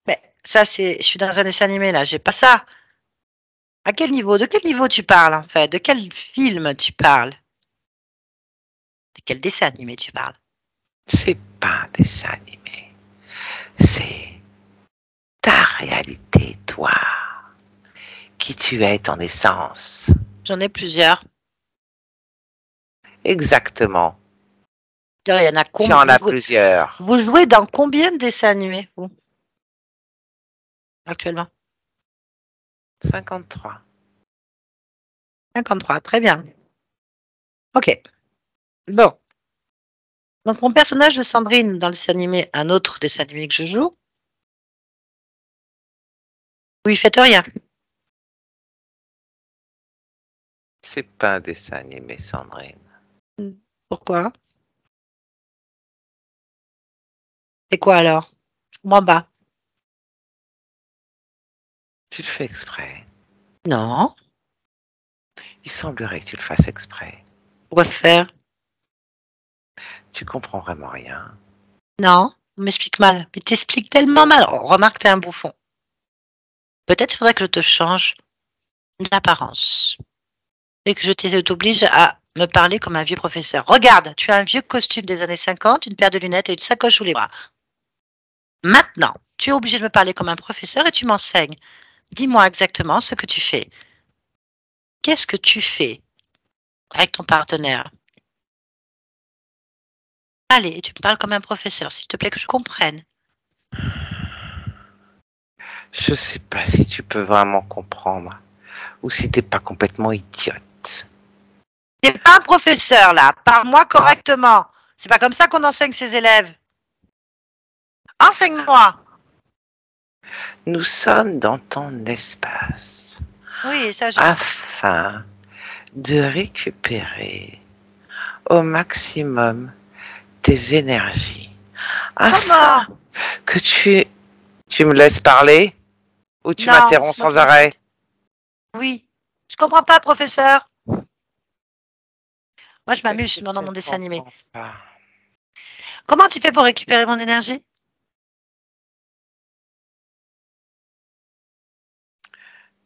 Mais ça, c'est. Je suis dans un dessin animé là, j'ai pas ça. À quel niveau? De quel niveau tu parles en fait? De quel film tu parles? De quel dessin animé tu parles? C'est pas un dessin animé. C'est ta réalité, toi. Qui tu es, ton essence. J'en ai plusieurs. Exactement. D'ailleurs, il y en a Tu combien? en as plusieurs. Vous jouez dans combien de dessins animés, vous, actuellement? 53. 53, très bien. Ok. Bon. Donc, mon personnage de Sandrine dans le dessin animé, un autre dessin animé que je joue, vous lui faites rien. C'est pas un dessin animé, Sandrine. Pourquoi? C'est quoi alors? Moins bas. Tu le fais exprès. Non. Il semblerait que tu le fasses exprès. Pourquoi faire? Tu comprends vraiment rien. Non. On m'explique mal. Mais t'expliques tellement mal. Oh, remarque, t'es un bouffon. Peut-être faudrait que je te change d'apparence. Et que je t'oblige à me parler comme un vieux professeur. Regarde, tu as un vieux costume des années 50, une paire de lunettes et une sacoche sous les bras. Maintenant, tu es obligé de me parler comme un professeur et tu m'enseignes. Dis-moi exactement ce que tu fais. Qu'est-ce que tu fais avec ton partenaire? Allez, tu me parles comme un professeur, s'il te plaît, que je comprenne. Je sais pas si tu peux vraiment comprendre ou si t'es pas complètement idiote. T'es pas un professeur, là. Parle-moi correctement. C'est pas comme ça qu'on enseigne ses élèves. Enseigne-moi. Nous sommes dans ton espace Oui, ça, je sais. afin de récupérer au maximum tes énergies. Afin Comment? que tu me laisses parler ou tu Non, m'interromps c'est moi sans qui arrêt? décide. Oui. Je comprends pas, professeur. Moi, je Qu'est-ce m'amuse que dans tu mon ne dessin animé. comprends pas? Comment tu fais pour récupérer mon énergie?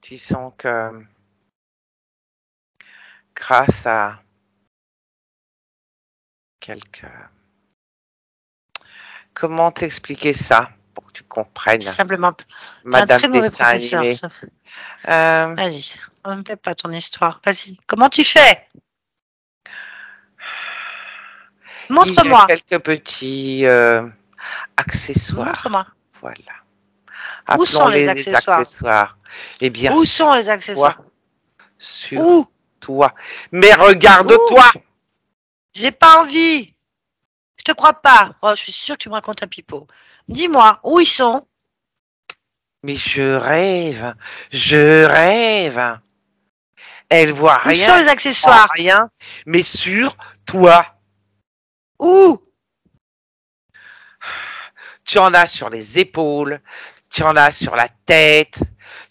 Disons que grâce à quelques... Comment t'expliquer ça pour que tu comprennes, Simplement. C'est un Madame très mauvais Dessin professeur, Animé? ça. Euh, Vas-y. On me plaît pas ton histoire. Vas-y. Comment tu fais? Montre-moi. quelques petits accessoires. Montre-moi. Voilà. Où sont les Appelons-les les accessoires? accessoires. Eh bien, Où sur sont les accessoires? toi. Sur Où? toi. Mais regarde-toi! J'ai pas envie. Je te crois pas. Oh, je suis sûre que tu me racontes un pipeau. Dis-moi, où ils sont? Mais je rêve. Je rêve. Elle voit Où sont rien. les Elle voit accessoires? rien. Mais sur toi. Où? Tu en as sur les épaules. Tu en as sur la tête.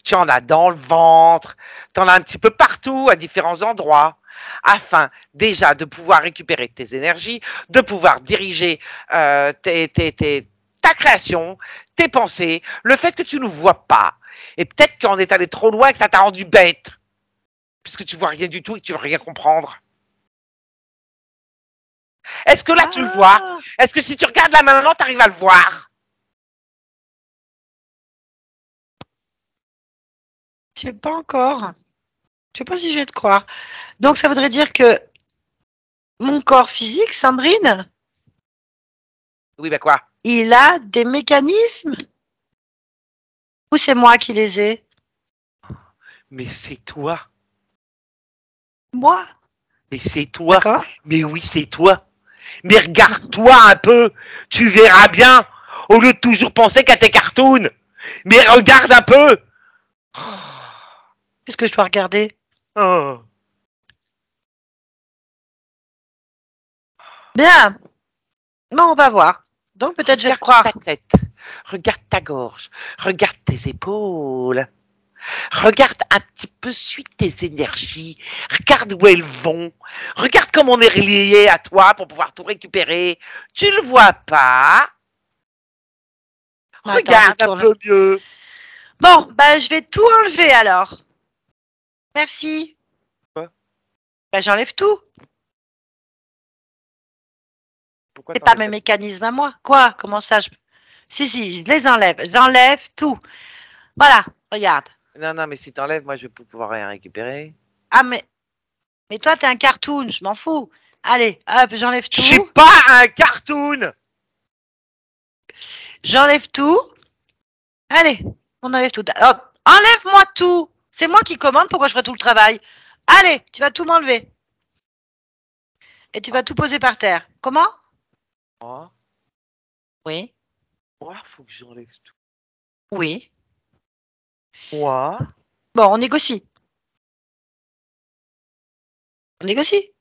Tu en as dans le ventre. Tu en as un petit peu partout, à différents endroits, afin déjà de pouvoir récupérer tes énergies, de pouvoir diriger ta création, tes pensées, le fait que tu ne vois pas. Et peut-être qu'on est allé trop loin et que ça t'a rendu bête, puisque tu vois rien du tout et que tu veux rien comprendre. Est-ce que là, tu le vois? Est-ce que si tu regardes là maintenant, tu arrives à le voir? Je sais pas encore. Je sais pas si je vais te croire. Donc, ça voudrait dire que mon corps physique, Sandrine, Oui, bah quoi? il a des mécanismes? Ou c'est moi qui les ai? Mais c'est toi. Moi? Mais c'est toi. D'accord? Mais oui, c'est toi. Mais regarde-toi un peu. Tu verras bien. Au lieu de toujours penser qu'à tes cartoons. Mais regarde un peu. Qu'est-ce que je dois regarder? Oh. Bien. Bon, on va voir. Donc, peut-être je vais te Regarde croire. ta tête. Regarde ta gorge. Regarde tes épaules. Regarde un petit peu, suis tes énergies. Regarde où elles vont. Regarde comment on est relié à toi pour pouvoir tout récupérer. Tu le vois pas? Attends, Regarde un peu mieux. Bon, bah, je vais tout enlever alors. Merci. Quoi? Bah, j'enlève tout. Pourquoi C'est pas t'enlèves mes pas? mécanismes à moi. Quoi? Comment ça Si, je les enlève. J'enlève tout. Voilà, regarde. Non, non, mais si t'enlèves, moi je vais plus pouvoir rien récupérer. Ah, mais toi, t'es un cartoon, je m'en fous. Allez, hop, j'enlève Je suis tout. pas un cartoon. J'enlève tout. Allez, on enlève tout. Hop, enlève-moi tout. C'est moi qui commande, pourquoi je ferai tout le travail? Allez, tu vas tout m'enlever. Et tu vas tout poser par terre. Comment? Moi, Oui, faut que j'enlève tout. oui. Moi, Bon, on négocie. On négocie.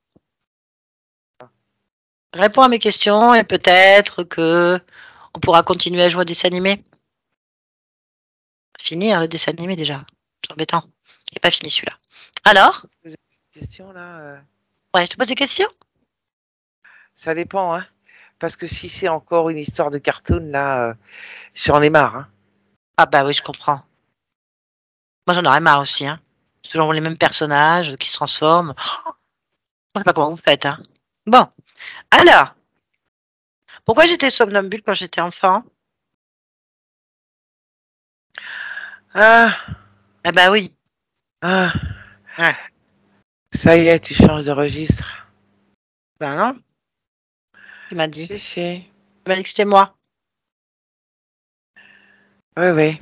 Réponds à mes questions et peut-être que on pourra continuer à jouer au dessin animé. Finir le dessin animé déjà. C'est embêtant. Il n'est pas fini celui-là. Alors? vous avez une question là Ouais, je te pose des questions? ça dépend, hein. Parce que si c'est encore une histoire de cartoon, là, j'en ai marre, hein. Ah bah oui, je comprends. Moi j'en aurais marre aussi, hein. C'est toujours les mêmes personnages qui se transforment. Je sais pas comment vous faites, hein. Bon, alors, pourquoi j'étais somnambule quand j'étais enfant? Ah, Ah bah oui. ah, Ouais. ça y est, tu changes de registre. Ben non, tu m'as dit. Si, si. Tu m'as dit que c'était moi. Oui, oui.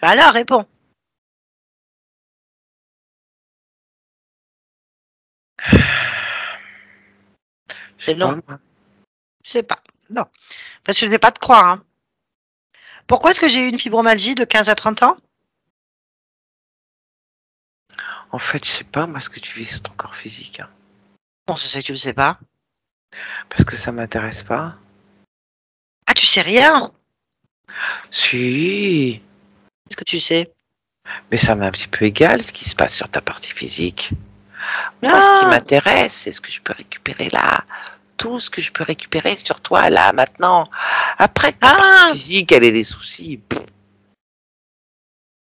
Bah alors, réponds. Je C'est sais pas, non. moi. Je sais pas. Non. Parce que je ne vais pas te croire, hein. Pourquoi est-ce que j'ai eu une fibromyalgie de 15 à 30 ans? En fait, je sais pas, moi, ce que tu vis sur ton corps physique, hein. Bon, ça c'est que tu le sais pas. Parce que ça m'intéresse pas. Ah, tu sais rien? Si. Qu'est-ce que tu sais? Mais ça m'est un petit peu égal ce qui se passe sur ta partie physique. Moi, ce qui Ah, m'intéresse, c'est ce que je peux récupérer là. Tout ce que je peux récupérer sur toi là, maintenant. Après que ta ah, partie physique, elle ait des soucis.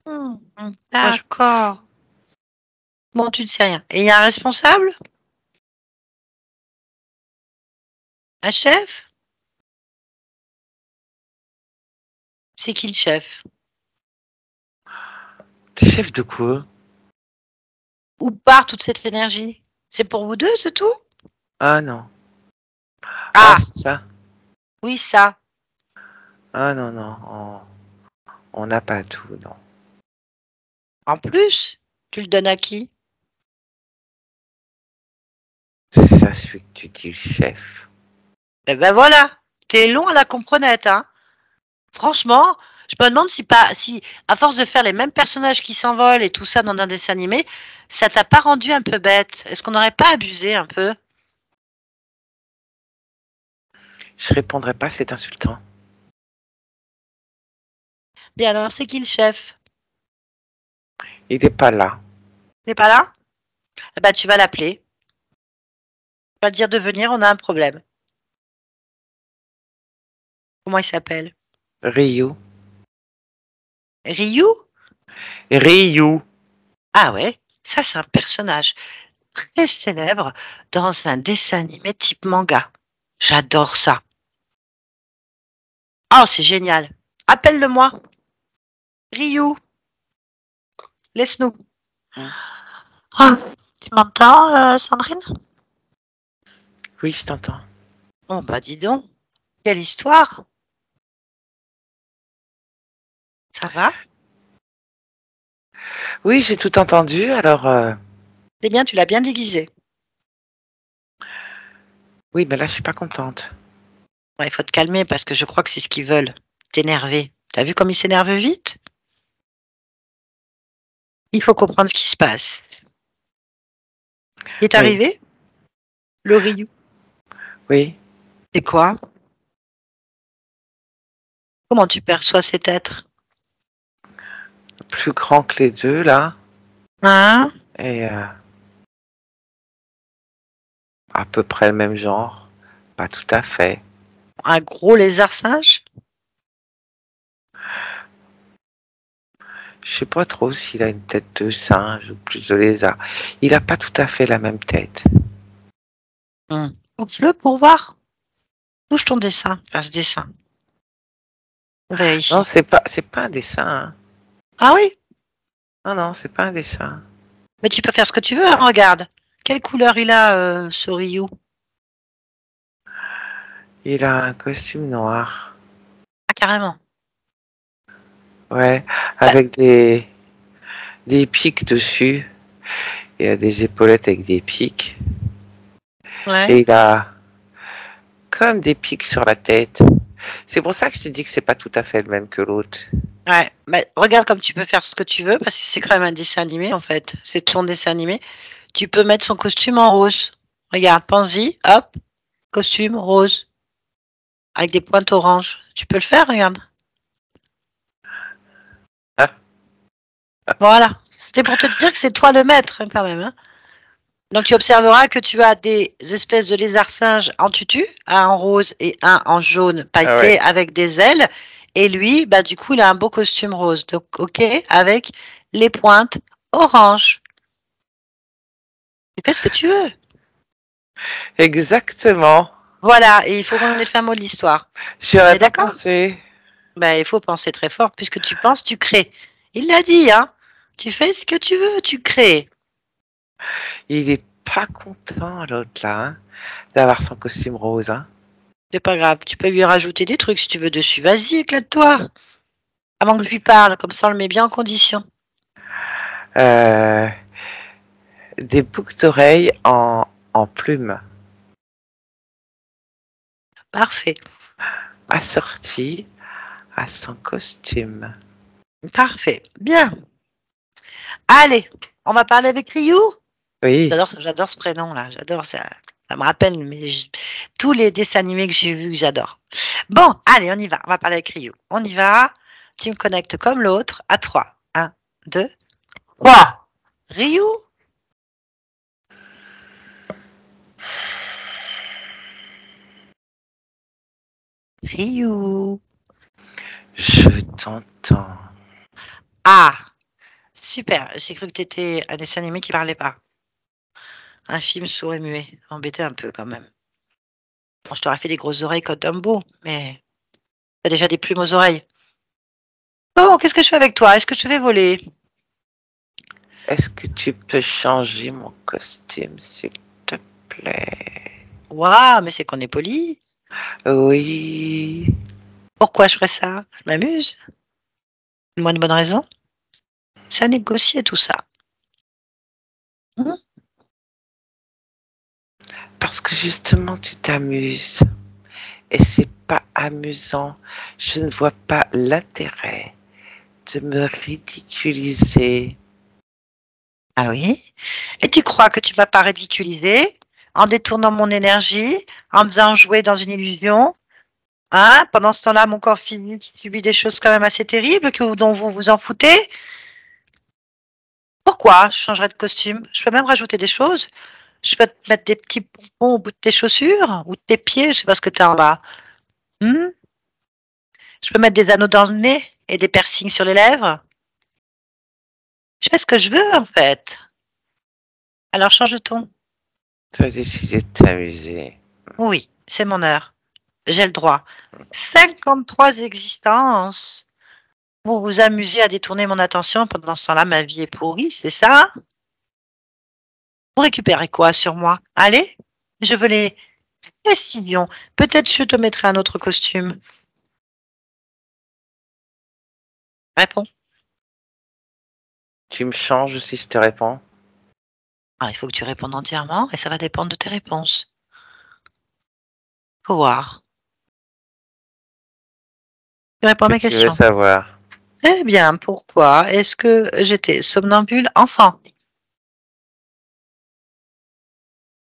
Moi, je... d'accord. Bon, tu ne sais rien. Et il y a un responsable? Un chef? C'est qui le chef? T'es chef de quoi? Où part toute cette énergie? C'est pour vous deux, c'est tout? Ah non. Ah, Ah, c'est ça? oui, ça. Ah non, non, on n'a pas tout, non. En plus, tu le donnes à qui? C'est ça celui que tu dis, le chef. Eh ben voilà, t'es long à la comprenette, hein. Franchement, je me demande si, à force de faire les mêmes personnages qui s'envolent et tout ça dans un dessin animé, ça t'a pas rendu un peu bête? Est-ce qu'on n'aurait pas abusé un peu? Je répondrai pas, c'est insultant. Bien alors, c'est qui le chef? Il est pas là. T'es pas là? Eh ben, tu vas l'appeler. Tu vas le dire de venir, on a un problème. Comment il s'appelle? Ryu. Ryu? Ryu. Ah ouais, ça c'est un personnage très célèbre dans un dessin animé type manga. J'adore ça. Oh, c'est génial. Appelle-le-moi. Ryu, laisse-nous. Hmm. Ah, tu m'entends, Sandrine? Oui, je t'entends. Oh, bah dis donc, quelle histoire. Ça va? Oui, j'ai tout entendu, alors... C'est bien, tu l'as bien déguisé. Oui, mais là, je suis pas contente. Ouais, il faut te calmer parce que je crois que c'est ce qu'ils veulent. T'énerver. T'as vu comme il s'énerve vite? Il faut comprendre ce qui se passe. Il est Oui, arrivé? Le Ryu. oui. C'est quoi? Comment tu perçois cet être? Plus grand que les deux, là. Hein? Et à peu près le même genre. Pas tout à fait. Un gros lézard singe? Je sais pas trop s'il a une tête de singe ou plus de lézard. Il a pas tout à fait la même tête. Touche-le pour voir. Touche ton dessin, enfin ce dessin. On Non, vérifie. c'est pas un dessin, hein. Ah oui? Non, non, c'est pas un dessin. Mais tu peux faire ce que tu veux, hein, regarde. Quelle couleur il a, ce Ryu? Il a un costume noir. Ah, carrément. Ouais, Bah, avec des pics dessus. Il a des épaulettes avec des pics. ouais. Et il a comme des pics sur la tête. C'est pour ça que je te dis que c'est pas tout à fait le même que l'autre. Ouais. Bah, regarde comme tu peux faire ce que tu veux, parce que c'est quand même un dessin animé, en fait. C'est ton dessin animé. Tu peux mettre son costume en rose. Regarde, pense-y, hop, costume rose, avec des pointes oranges. Tu peux le faire, regarde. Ah, Voilà. C'était pour te dire que c'est toi le maître, hein, quand même, hein. Donc tu observeras que tu as des espèces de lézards singes en tutu, un en rose et un en jaune ah pailleté ouais. avec des ailes. Et lui, bah du coup, il a un beau costume rose. Donc ok, avec les pointes orange. Tu fais ce que tu veux. Exactement. Voilà, et il faut qu'on ait le fin mot de l'histoire. J'y On aurais est pas d'accord? pensé. Bah il faut penser très fort, puisque tu penses, tu crées. Il l'a dit, hein. Tu fais ce que tu veux, tu crées. Il est pas content, l'autre là, hein, d'avoir son costume rose. Hein. C'est pas grave, tu peux lui rajouter des trucs si tu veux dessus. Vas-y, éclate-toi. Avant que je lui parle, comme ça on le met bien en condition. Euh, des boucles d'oreilles en plumes Parfait. assorties à son costume. Parfait. Bien. Allez, on va parler avec Ryu. Oui, J'adore ce prénom-là. J'adore ça. Ça me rappelle tous les dessins animés que j'ai vus que j'adore. Bon, allez, on y va. On va parler avec Ryu. On y va. Tu me connectes comme l'autre à 3. 1, 2, 3. Ryu. Ryu. je t'entends. Ah, super. J'ai cru que tu étais un dessin animé qui parlait pas. Un film sourd et muet. Embêté un peu quand même. Bon, je t'aurais fait des grosses oreilles comme Dumbo, mais t'as déjà des plumes aux oreilles. Bon, qu'est-ce que je fais avec toi? Est-ce que je te fais voler? Est-ce que tu peux changer mon costume, s'il te plaît? Waouh, mais c'est qu'on est poli. Oui. Pourquoi je ferais ça? Je m'amuse. Moi, une bonne raison. C'est à négocier tout ça. Hmm. Parce que justement, tu t'amuses. Et c'est pas amusant. Je ne vois pas l'intérêt de me ridiculiser. Ah oui? Et tu crois que tu vas pas ridiculiser en détournant mon énergie, en me faisant jouer dans une illusion? Hein? Pendant ce temps-là, mon corps physique subit des choses quand même assez terribles dont vous vous en foutez. Pourquoi je changerais de costume? Je peux même rajouter des choses. Je peux te mettre des petits pompons au bout de tes chaussures ou de tes pieds, je sais pas ce que tu as en bas. Hmm. Je peux mettre des anneaux dans le nez et des piercings sur les lèvres. Je fais ce que je veux en fait. Alors change de ton. Tu as décidé de t'amuser. Oui, c'est mon heure. J'ai le droit. 53 existences. Vous vous amusez à détourner mon attention pendant ce temps-là, ma vie est pourrie, c'est ça? Vous récupérez quoi sur moi? Allez, je veux les précisions. Peut-être je te mettrai un autre costume. Réponds. Tu me changes si je te réponds? Alors, il faut que tu répondes entièrement et ça va dépendre de tes réponses. Faut voir. Tu réponds à Que mes tu veux questions. savoir? Eh bien, pourquoi est-ce que j'étais somnambule enfant?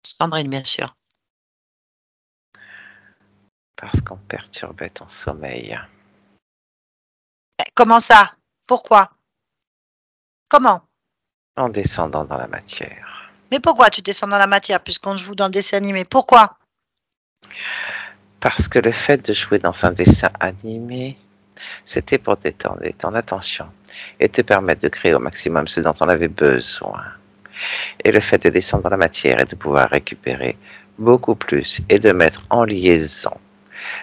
Sandrine, bien sûr. Parce qu'on perturbait ton sommeil. Comment ça? Pourquoi? Comment? En descendant dans la matière. Mais pourquoi tu descends dans la matière puisqu'on joue dans le dessin animé? Pourquoi? Parce que le fait de jouer dans un dessin animé, c'était pour détendre ton attention et te permettre de créer au maximum ce dont on avait besoin. Et le fait de descendre dans la matière et de pouvoir récupérer beaucoup plus et de mettre en liaison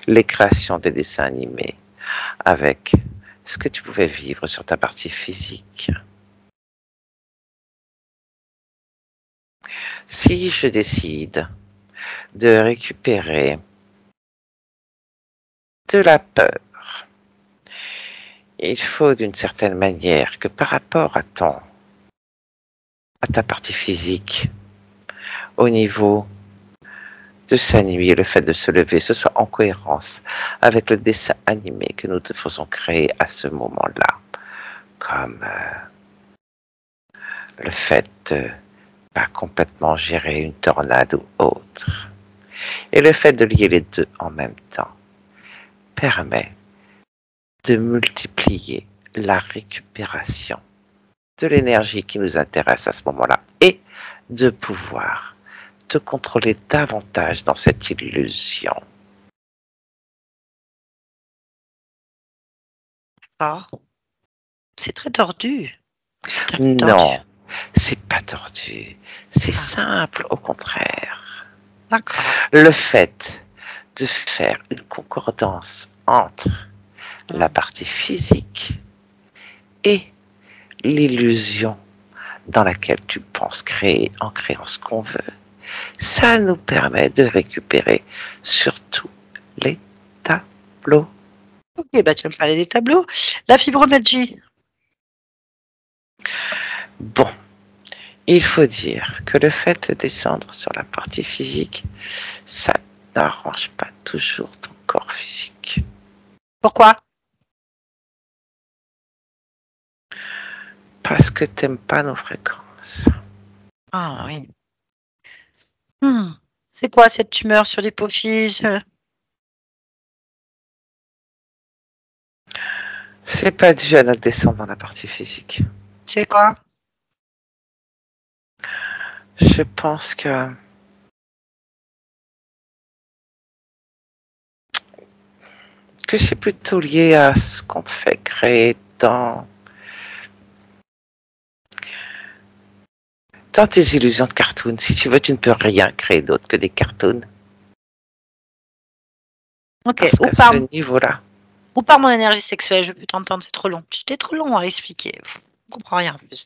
les créations de dessins animés avec ce que tu pouvais vivre sur ta partie physique. Si je décide de récupérer de la peur, il faut d'une certaine manière que par rapport à ta partie physique, au niveau de sa nuit, le fait de se lever, ce soit en cohérence avec le dessin animé que nous te faisons créer à ce moment-là, comme le fait de pas complètement gérer une tornade ou autre. Et le fait de lier les deux en même temps permet de multiplier la récupération de l'énergie qui nous intéresse à ce moment-là et de pouvoir te contrôler davantage dans cette illusion. Ah, c'est très tordu. C'est très tordu. Non, c'est pas tordu, c'est Ah, simple au contraire. d'accord. Le fait de faire une concordance entre la Hmm. partie physique et l'illusion dans laquelle tu penses créer en créant ce qu'on veut, ça nous permet de récupérer surtout les tableaux. Ok, bah tu vas me parler des tableaux. La fibromagie. Bon, il faut dire que le fait de descendre sur la partie physique, ça n'arrange pas toujours ton corps physique. Pourquoi? Parce que t'aimes pas nos fréquences. Ah oui. Hmm. C'est quoi cette tumeur sur l'hypophyse? C'est pas dû à notre descente dans la partie physique. C'est quoi? Je pense que c'est plutôt lié à ce qu'on te fait créer dans tes illusions de cartoon. Si tu veux, tu ne peux rien créer d'autre que des cartoons. Ok. Parce qu'à ce niveau-là, Ou par mon énergie sexuelle, je peux t'entendre, c'est trop long. C'était trop long à expliquer. Pff, on comprend rien en plus.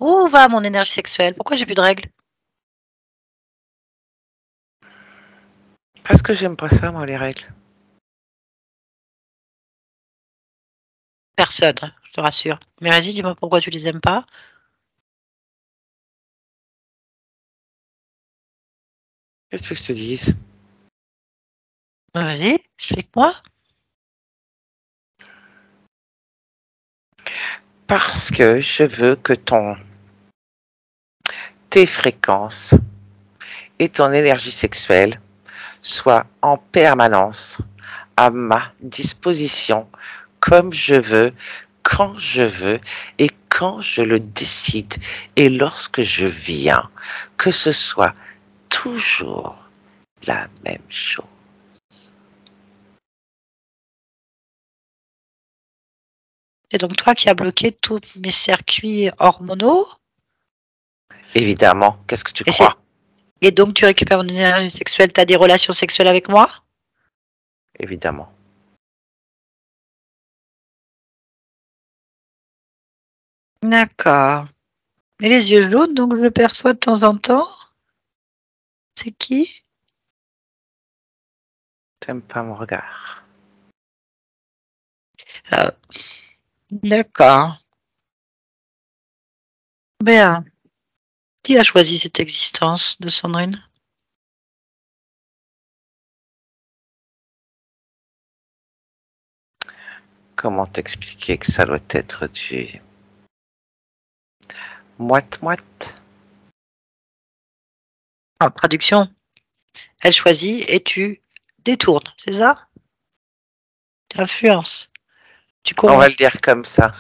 Où va mon énergie sexuelle? Pourquoi j'ai plus de règles? Parce que j'aime pas ça, moi, les règles. Personne, hein, je te rassure. Mais vas-y, dis-moi pourquoi tu les aimes pas. Qu'est-ce que tu veux que je te dise? Vas-y, explique-moi. Parce que je veux que tes fréquences et ton énergie sexuelle soient en permanence à ma disposition, comme je veux, quand je veux et quand je le décide et lorsque je viens, que ce soit toujours la même chose. C'est donc toi qui as bloqué tous mes circuits hormonaux. Évidemment, qu'est-ce que tu Et, crois? et donc tu récupères mon énergie sexuelle, tu as des relations sexuelles avec moi? Évidemment. D'accord. Et les yeux jaunes, donc je le perçois de temps en temps. C'est qui? T'aimes pas mon regard. Ah, d'accord. Bien. Qui a choisi cette existence de Sandrine? Comment t'expliquer que ça doit être du moite-moite? En traduction, elle choisit et tu détournes, c'est ça? Tu influences. Tu On va corromps. le dire comme ça.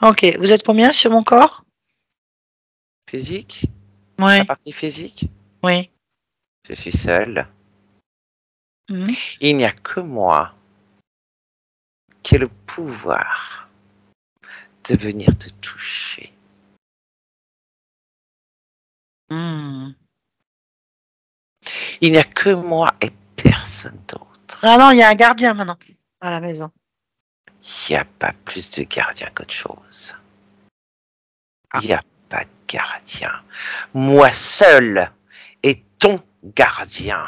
Ok, vous êtes combien sur mon corps? Physique? La Oui, partie physique? oui. Je suis seul. Mhm. Il n'y a que moi qui ai le pouvoir de venir te toucher. Hmm. Il n'y a que moi et personne d'autre. Ah non, il y a un gardien maintenant à la maison. Il n'y a pas plus de gardien qu'autre chose. Ah. Il n'y a pas de gardien. Moi seul est ton gardien.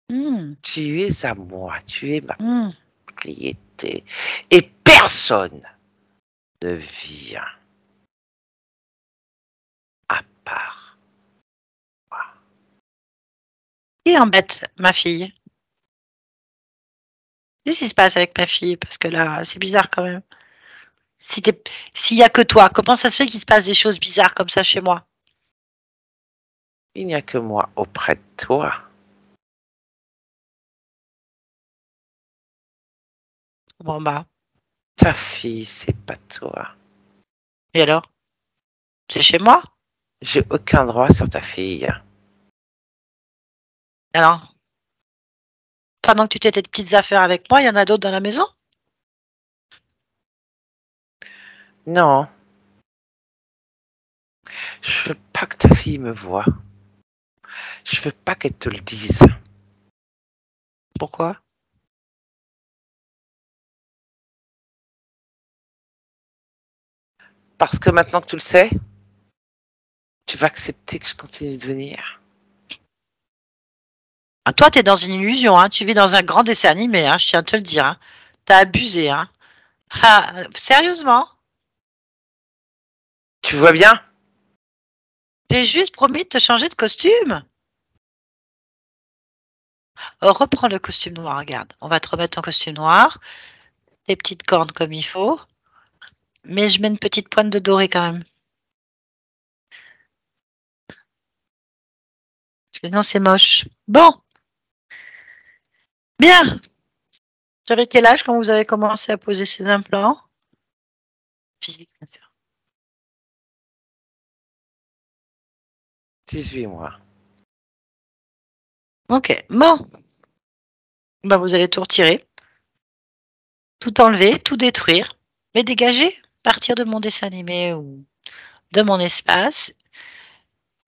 Hmm. Tu es à moi, tu es ma Hmm. propriété. Et personne ne vient à part. Qui embête ma fille? Qu'est-ce qui se passe avec ma fille? Parce que là, c'est bizarre quand même. Si s'il y a que toi, comment ça se fait qu'il se passe des choses bizarres comme ça chez moi? Il n'y a que moi auprès de toi. Bon bah, Ta fille, c'est pas toi. et alors? C'est chez moi? J'ai aucun droit sur ta fille. Alors, pendant que tu fais tes petites affaires avec moi, il y en a d'autres dans la maison? Non, je veux pas que ta fille me voie. Je veux pas qu'elle te le dise. Pourquoi? Parce que maintenant que tu le sais, tu vas accepter que je continue de venir. Ah, toi, t'es dans une illusion, hein. Tu vis dans un grand dessin animé, hein, je tiens à te le dire, hein. T'as abusé, hein. Ah, sérieusement? Tu vois bien? J'ai juste promis de te changer de costume. Oh, reprends le costume noir, regarde. On va te remettre en costume noir, tes petites cornes comme il faut, mais je mets une petite pointe de doré quand même. Parce que sinon, c'est moche. Bon, bien. J'avais quel âge quand vous avez commencé à poser ces implants? Physique, bien sûr. 18 mois. Ok, bon. Bah, vous allez tout retirer, tout enlever, tout détruire, mais dégager, partir de mon dessin animé ou de mon espace.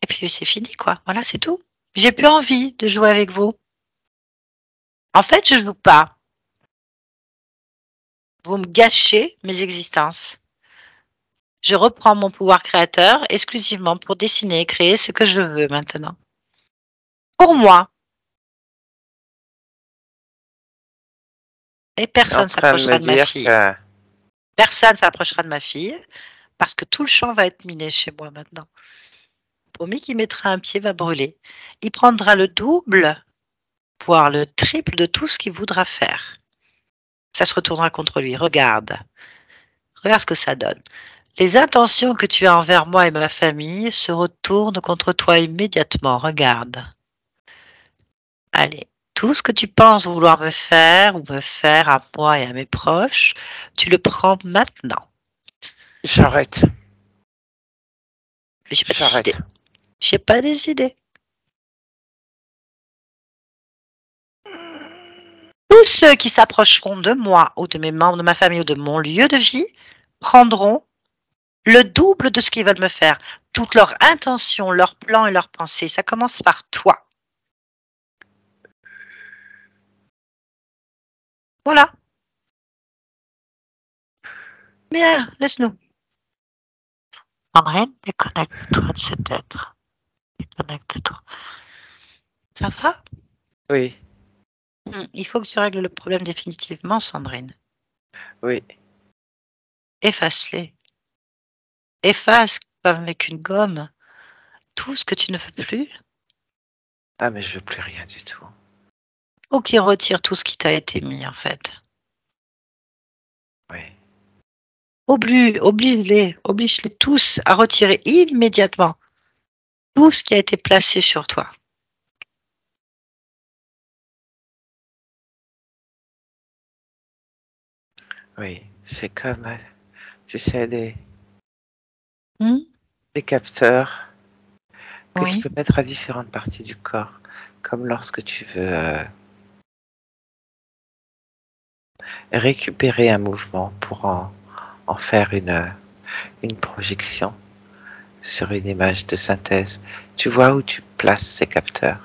Et puis c'est fini, quoi. Voilà, c'est tout. J'ai plus envie de jouer avec vous. En fait, je joue pas. Vous me gâchez mes existences. Je reprends mon pouvoir créateur exclusivement pour dessiner et créer ce que je veux maintenant. Pour moi. Et En personne train de s'approchera me de ma dire fille. que Personne s'approchera de ma fille parce que tout le champ va être miné chez moi maintenant. Promis qu'il mettra un pied va brûler. Il prendra le double, voire le triple de tout ce qu'il voudra faire. Ça se retournera contre lui. Regarde. Regarde ce que ça donne. Les intentions que tu as envers moi et ma famille se retournent contre toi immédiatement. Regarde. Allez. Tout ce que tu penses vouloir me faire ou me faire à moi et à mes proches, tu le prends maintenant. j'arrête. J'ai pas décidé. J'arrête. J'ai pas décidé. Tous ceux qui s'approcheront de moi ou de mes membres de ma famille ou de mon lieu de vie prendront le double de ce qu'ils veulent me faire. Toutes leurs intentions, leurs plans et leurs pensées. Ça commence par toi. Voilà. Bien, laisse-nous. Sandrine, déconnecte-toi de cet être. Déconnecte-toi. Ça va? Oui, Il faut que tu règles le problème définitivement, Sandrine. oui. Efface-les. Efface comme avec une gomme tout ce que tu ne veux plus. Ah, mais je veux plus rien du tout. Faut qu'il retire tout ce qui t'a été mis, en fait. Oui, Oblige-les tous à retirer immédiatement tout ce qui a été placé sur toi. oui. C'est comme, tu sais, Hmm? des capteurs que tu Oui. peux mettre à différentes parties du corps, comme lorsque tu veux récupérer un mouvement pour en faire une projection sur une image de synthèse. Tu vois où tu places ces capteurs?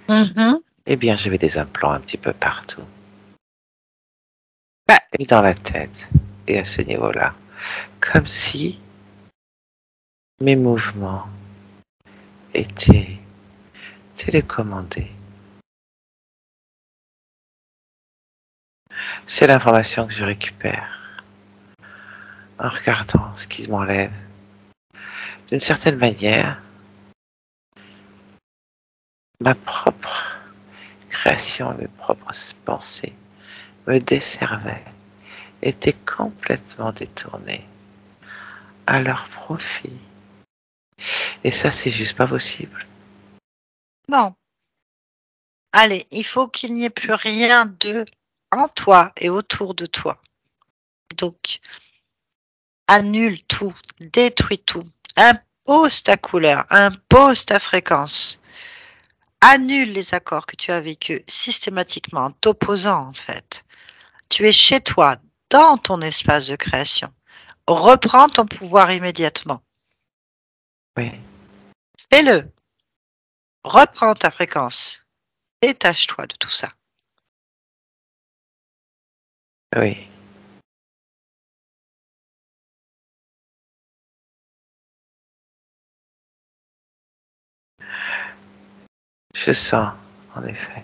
Mhm. Eh bien, j'avais des implants un petit peu partout. Bah, Et dans la tête. Et à ce niveau-là. Comme si mes mouvements étaient télécommandés. C'est l'information que je récupère en regardant ce qui m'enlève. D'une certaine manière, ma propre création, mes propres pensées me desservaient, étaient complètement détournées à leur profit. Et ça, c'est juste pas possible. bon. Allez, il faut qu'il n'y ait plus rien de en toi et autour de toi. Donc, annule tout, détruis tout, impose ta couleur, impose ta fréquence, annule les accords que tu as avec eux systématiquement en t'opposant en fait. Tu es chez toi, dans ton espace de création. Reprends ton pouvoir immédiatement. Oui, Fais-le. Reprends ta fréquence. Détache-toi de tout ça. oui. Je sens, en effet,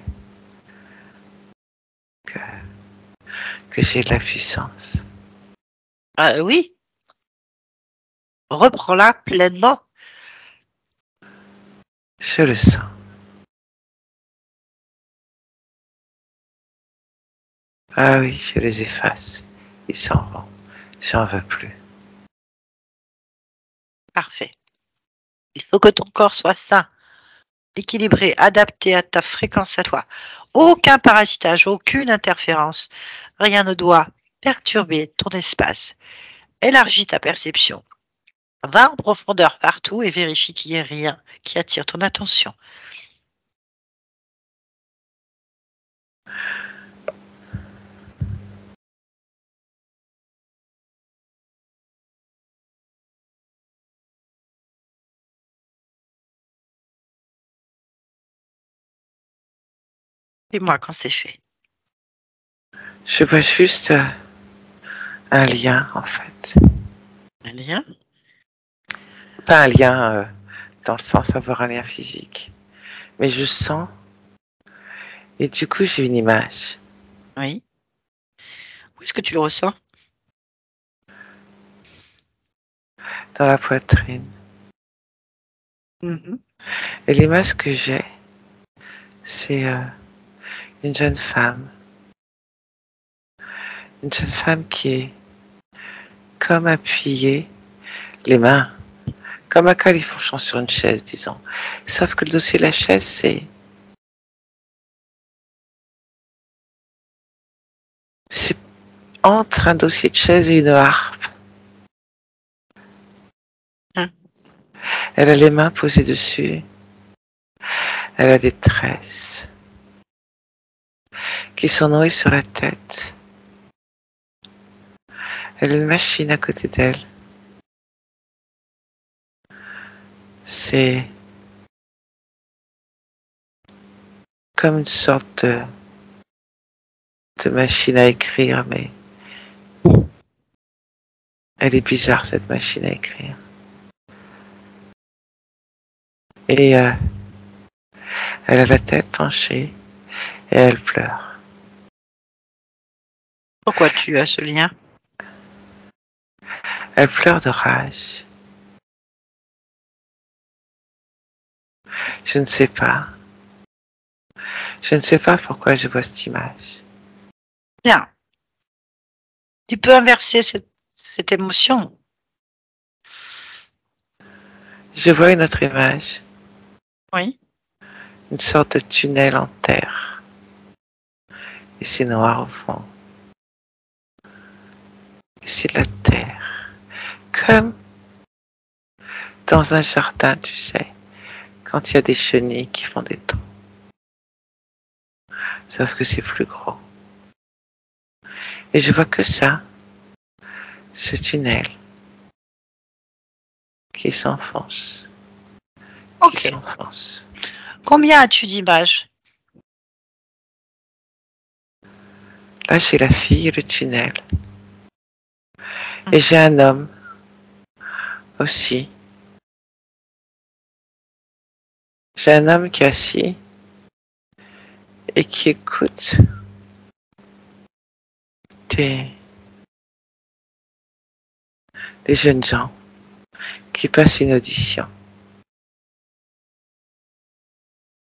que, que j'ai de la puissance. Ah oui, reprends-la pleinement. Je le sens. Ah oui, je les efface. Ils s'en vont. J'en veux plus. Parfait. Il faut que ton corps soit sain, équilibré, adapté à ta fréquence à toi. Aucun parasitage, aucune interférence. Rien ne doit perturber ton espace. Élargis ta perception. Va en profondeur partout et vérifie qu'il n'y ait rien qui attire ton attention. Dis-moi quand c'est fait. Je vois juste un lien, en fait. Un lien? Pas un lien dans le sens avoir un lien physique. Mais je sens, et du coup j'ai une image. Oui. Où est-ce que tu le ressens? dans la poitrine. Mhm. Et l'image que j'ai, c'est une jeune femme. Une jeune femme qui est comme appuyée, les mains, comme un califourchon sur une chaise, disons. Sauf que le dossier de la chaise, c'est entre un dossier de chaise et une harpe. Hein. Elle a les mains posées dessus. Elle a des tresses qui sont nouées sur la tête. Elle a une machine à côté d'elle. C'est comme une sorte de machine à écrire, mais elle est bizarre, cette machine à écrire. Et elle a la tête penchée et elle pleure. Pourquoi tu as ce lien? Elle pleure de rage. Je ne sais pas. Je ne sais pas pourquoi je vois cette image. Bien. Tu peux inverser cette émotion. Je vois une autre image, Oui. une sorte de tunnel en terre. Et c'est noir au fond. Et c'est de la terre. Comme dans un jardin, tu sais, quand il y a des chenilles qui font des trous. Sauf que c'est plus gros. Et je vois que ça, ce tunnel qui s'enfonce, qui Ok. s'enfonce. Combien as-tu d'images? Là, j'ai la fille et le tunnel. Et j'ai un homme aussi. J'ai un homme qui est assis et qui écoute des, des jeunes gens qui passent une audition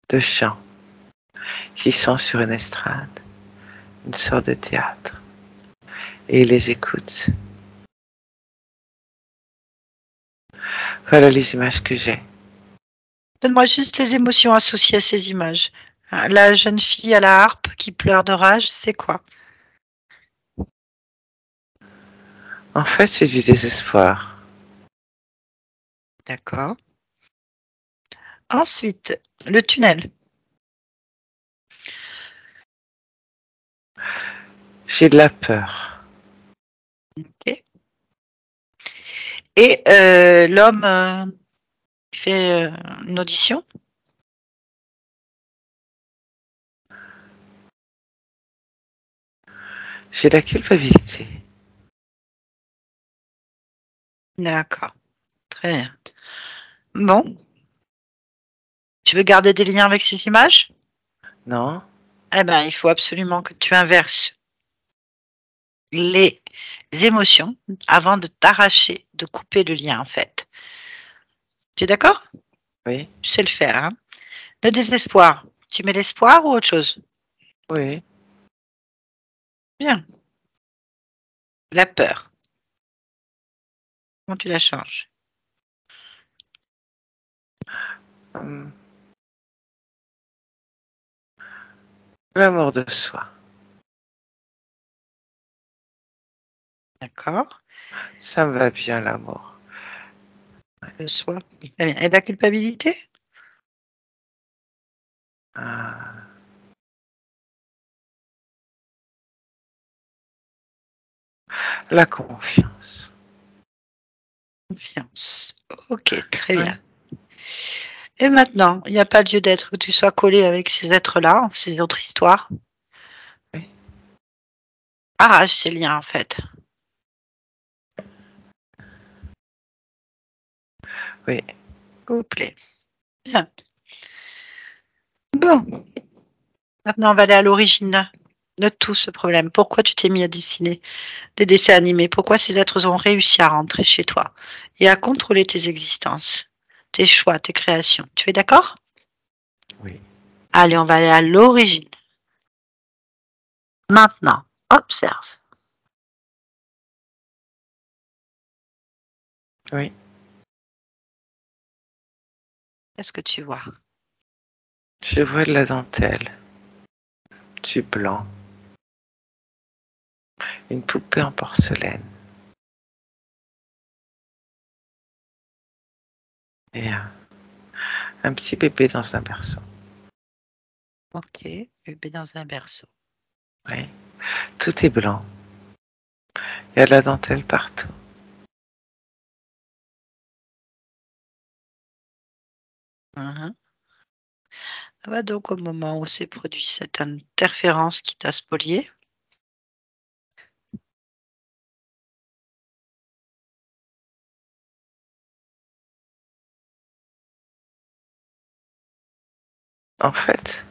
de chant, qui sont sur une estrade, une sorte de théâtre. Et ils les écoutent. Voilà les images que j'ai. Donne-moi juste les émotions associées à ces images. La jeune fille à la harpe qui pleure de rage, c'est quoi? En fait, c'est du désespoir. D'accord. Ensuite, le tunnel. J'ai de la peur. Ok. Et l'homme qui fait une audition. J'ai de la culpabilité. D'accord. Très bien. Bon. Tu veux garder des liens avec ces images? Non? Eh ben, il faut absolument que tu inverses les émotions avant de t'arracher, de couper le lien, en fait. Tu es d'accord? Oui? Tu sais le faire, hein? Le désespoir. Tu mets l'espoir ou autre chose? Oui? Bien. La peur. Comment tu la changes? Hum, L'amour de soi. D'accord. Ça me va bien, l'amour. Le soi. Très bien. Et la culpabilité? Ah, la confiance. Confiance. Ok, très Oui? bien. Et maintenant, il n'y a pas lieu d'être que tu sois collé avec ces êtres-là, ces autres histoires. Oui? Arrache ces liens, en fait. Oui. Couplé. Bien. Bon. Maintenant, on va aller à l'origine. Note tout ce problème. Pourquoi tu t'es mis à dessiner des dessins animés? Pourquoi ces êtres ont réussi à rentrer chez toi et à contrôler tes existences, tes choix, tes créations? Tu es d'accord? Oui. Allez, on va aller à l'origine. Maintenant, observe. Oui. Qu'est-ce que tu vois? Je vois de la dentelle, du blanc, une poupée en porcelaine et un petit bébé dans un berceau. Ok, bébé dans un berceau. Oui. Tout est blanc. Il y a de la dentelle partout. Mhm. Ah bah donc au moment où s'est produit cette interférence qui t'a spolié, En fait,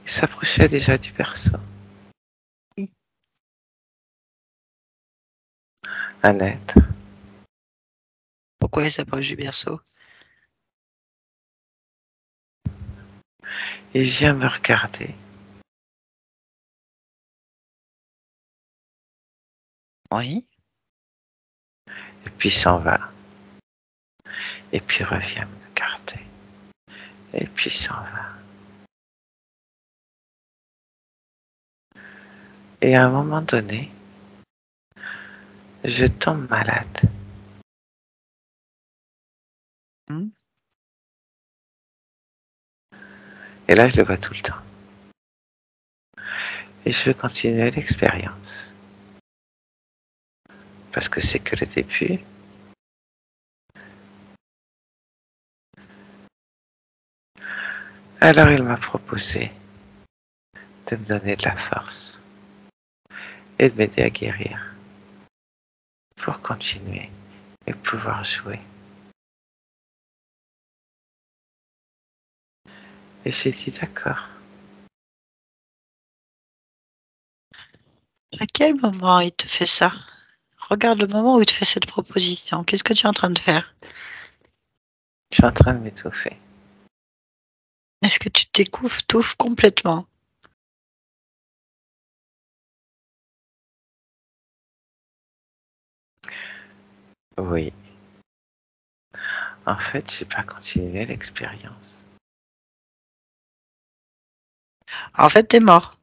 il s'approchait déjà du berceau. oui. Un être. Pourquoi il s'approche du berceau? Il vient me regarder. Oui. Et puis s'en va. Et puis revient me regarder. Et puis s'en va. Et à un moment donné, je tombe malade. Hmm. Et là, je le vois tout le temps. Et je veux continuer l'expérience. Parce que c'est que le début. Alors il m'a proposé de me donner de la force et de m'aider à guérir pour continuer et pouvoir jouer. Et j'ai dit d'accord. À quel moment il te fait ça? Regarde le moment où il te fait cette proposition. Qu'est-ce que tu es en train de faire? Je suis en train de m'étouffer. Est-ce que tu t'étouffes complètement? Oui. En fait, j'ai pas continué l'expérience. En fait, t'es mort.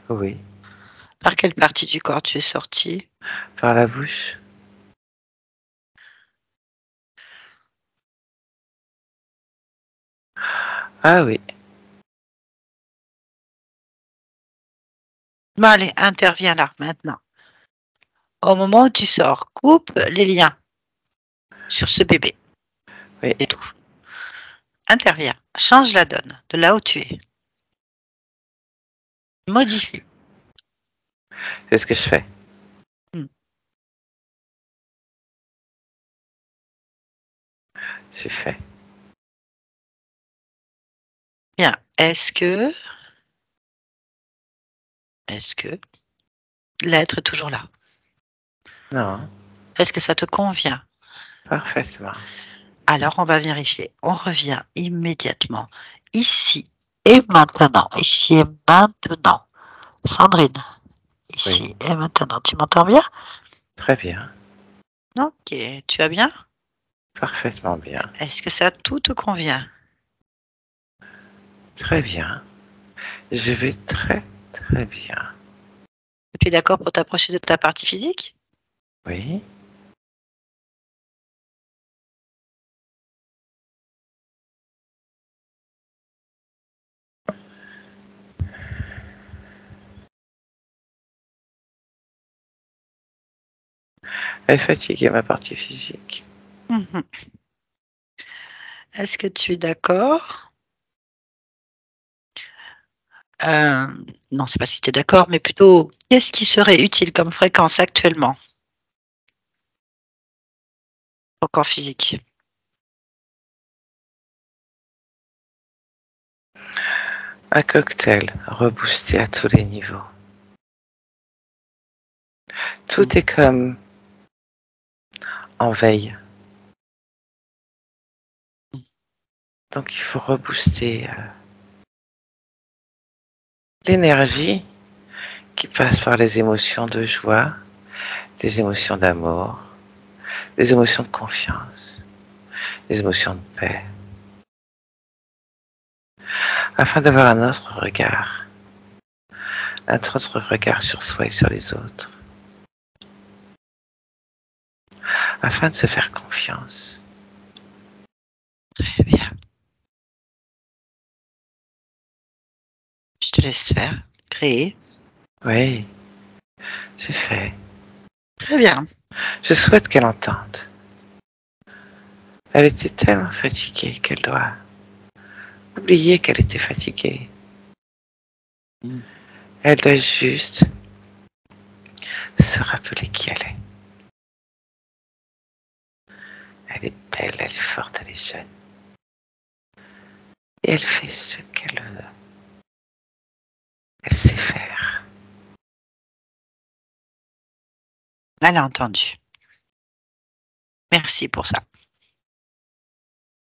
Oui. Par quelle partie du corps tu es sorti? Par la bouche. Ah oui. Bon, allez, interviens là, maintenant. Au moment où tu sors, coupe les liens sur ce bébé. Oui. C'est tout. Interviens. Change la donne de là où tu es. Modifie. C'est ce que je fais. Hmm. C'est fait. Bien. Est-ce que l'être est toujours là? Non. Est-ce que ça te convient? Parfaitement. Alors, on va vérifier. On revient immédiatement. Ici et maintenant. Ici et maintenant. Sandrine, Oui. ici et maintenant. Tu m'entends bien? Très bien. Ok. Tu vas bien? Parfaitement bien. Est-ce que ça tout te convient? Très bien. Je vais très très bien. Tu es d'accord pour t'approcher de ta partie physique? Oui. Elle est fatiguée, ma partie physique. Mhm. Est-ce que tu es d'accord? Euh, non, c'est pas si tu es d'accord, mais plutôt, qu'est-ce qui serait utile comme fréquence actuellement au corps physique? Un cocktail reboosté à tous les niveaux. Tout est comme en veille. Donc il faut rebooster l'énergie qui passe par les émotions de joie, des émotions d'amour, des émotions de confiance, des émotions de paix, afin d'avoir un autre regard sur soi et sur les autres, afin de se faire confiance. Très bien. Je te laisse faire, créer. Oui, c'est fait. Très bien. Je souhaite qu'elle entende. Elle était tellement fatiguée qu'elle doit oublier qu'elle était fatiguée. Elle doit juste se rappeler qui elle est. Elle est belle, elle est forte, elle est jeune. Et elle fait ce qu'elle veut. Elle sait faire. Elle a entendu. Merci pour ça.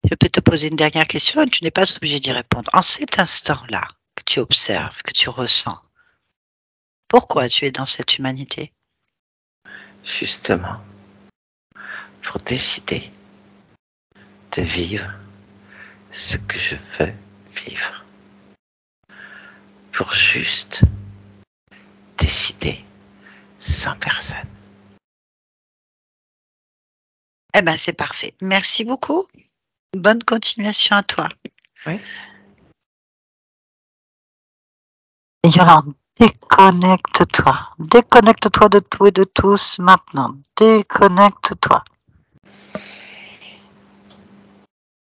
Je peux te poser une dernière question et tu n'es pas obligé d'y répondre. En cet instant-là que tu observes, que tu ressens, pourquoi tu es dans cette humanité? Justement, pour décider de vivre ce que je veux vivre. Pour juste décider sans personne. Eh bien, c'est parfait. Merci beaucoup. Bonne continuation à toi. Oui. Yolande, déconnecte-toi. Déconnecte-toi de tout et de tous maintenant. Déconnecte-toi.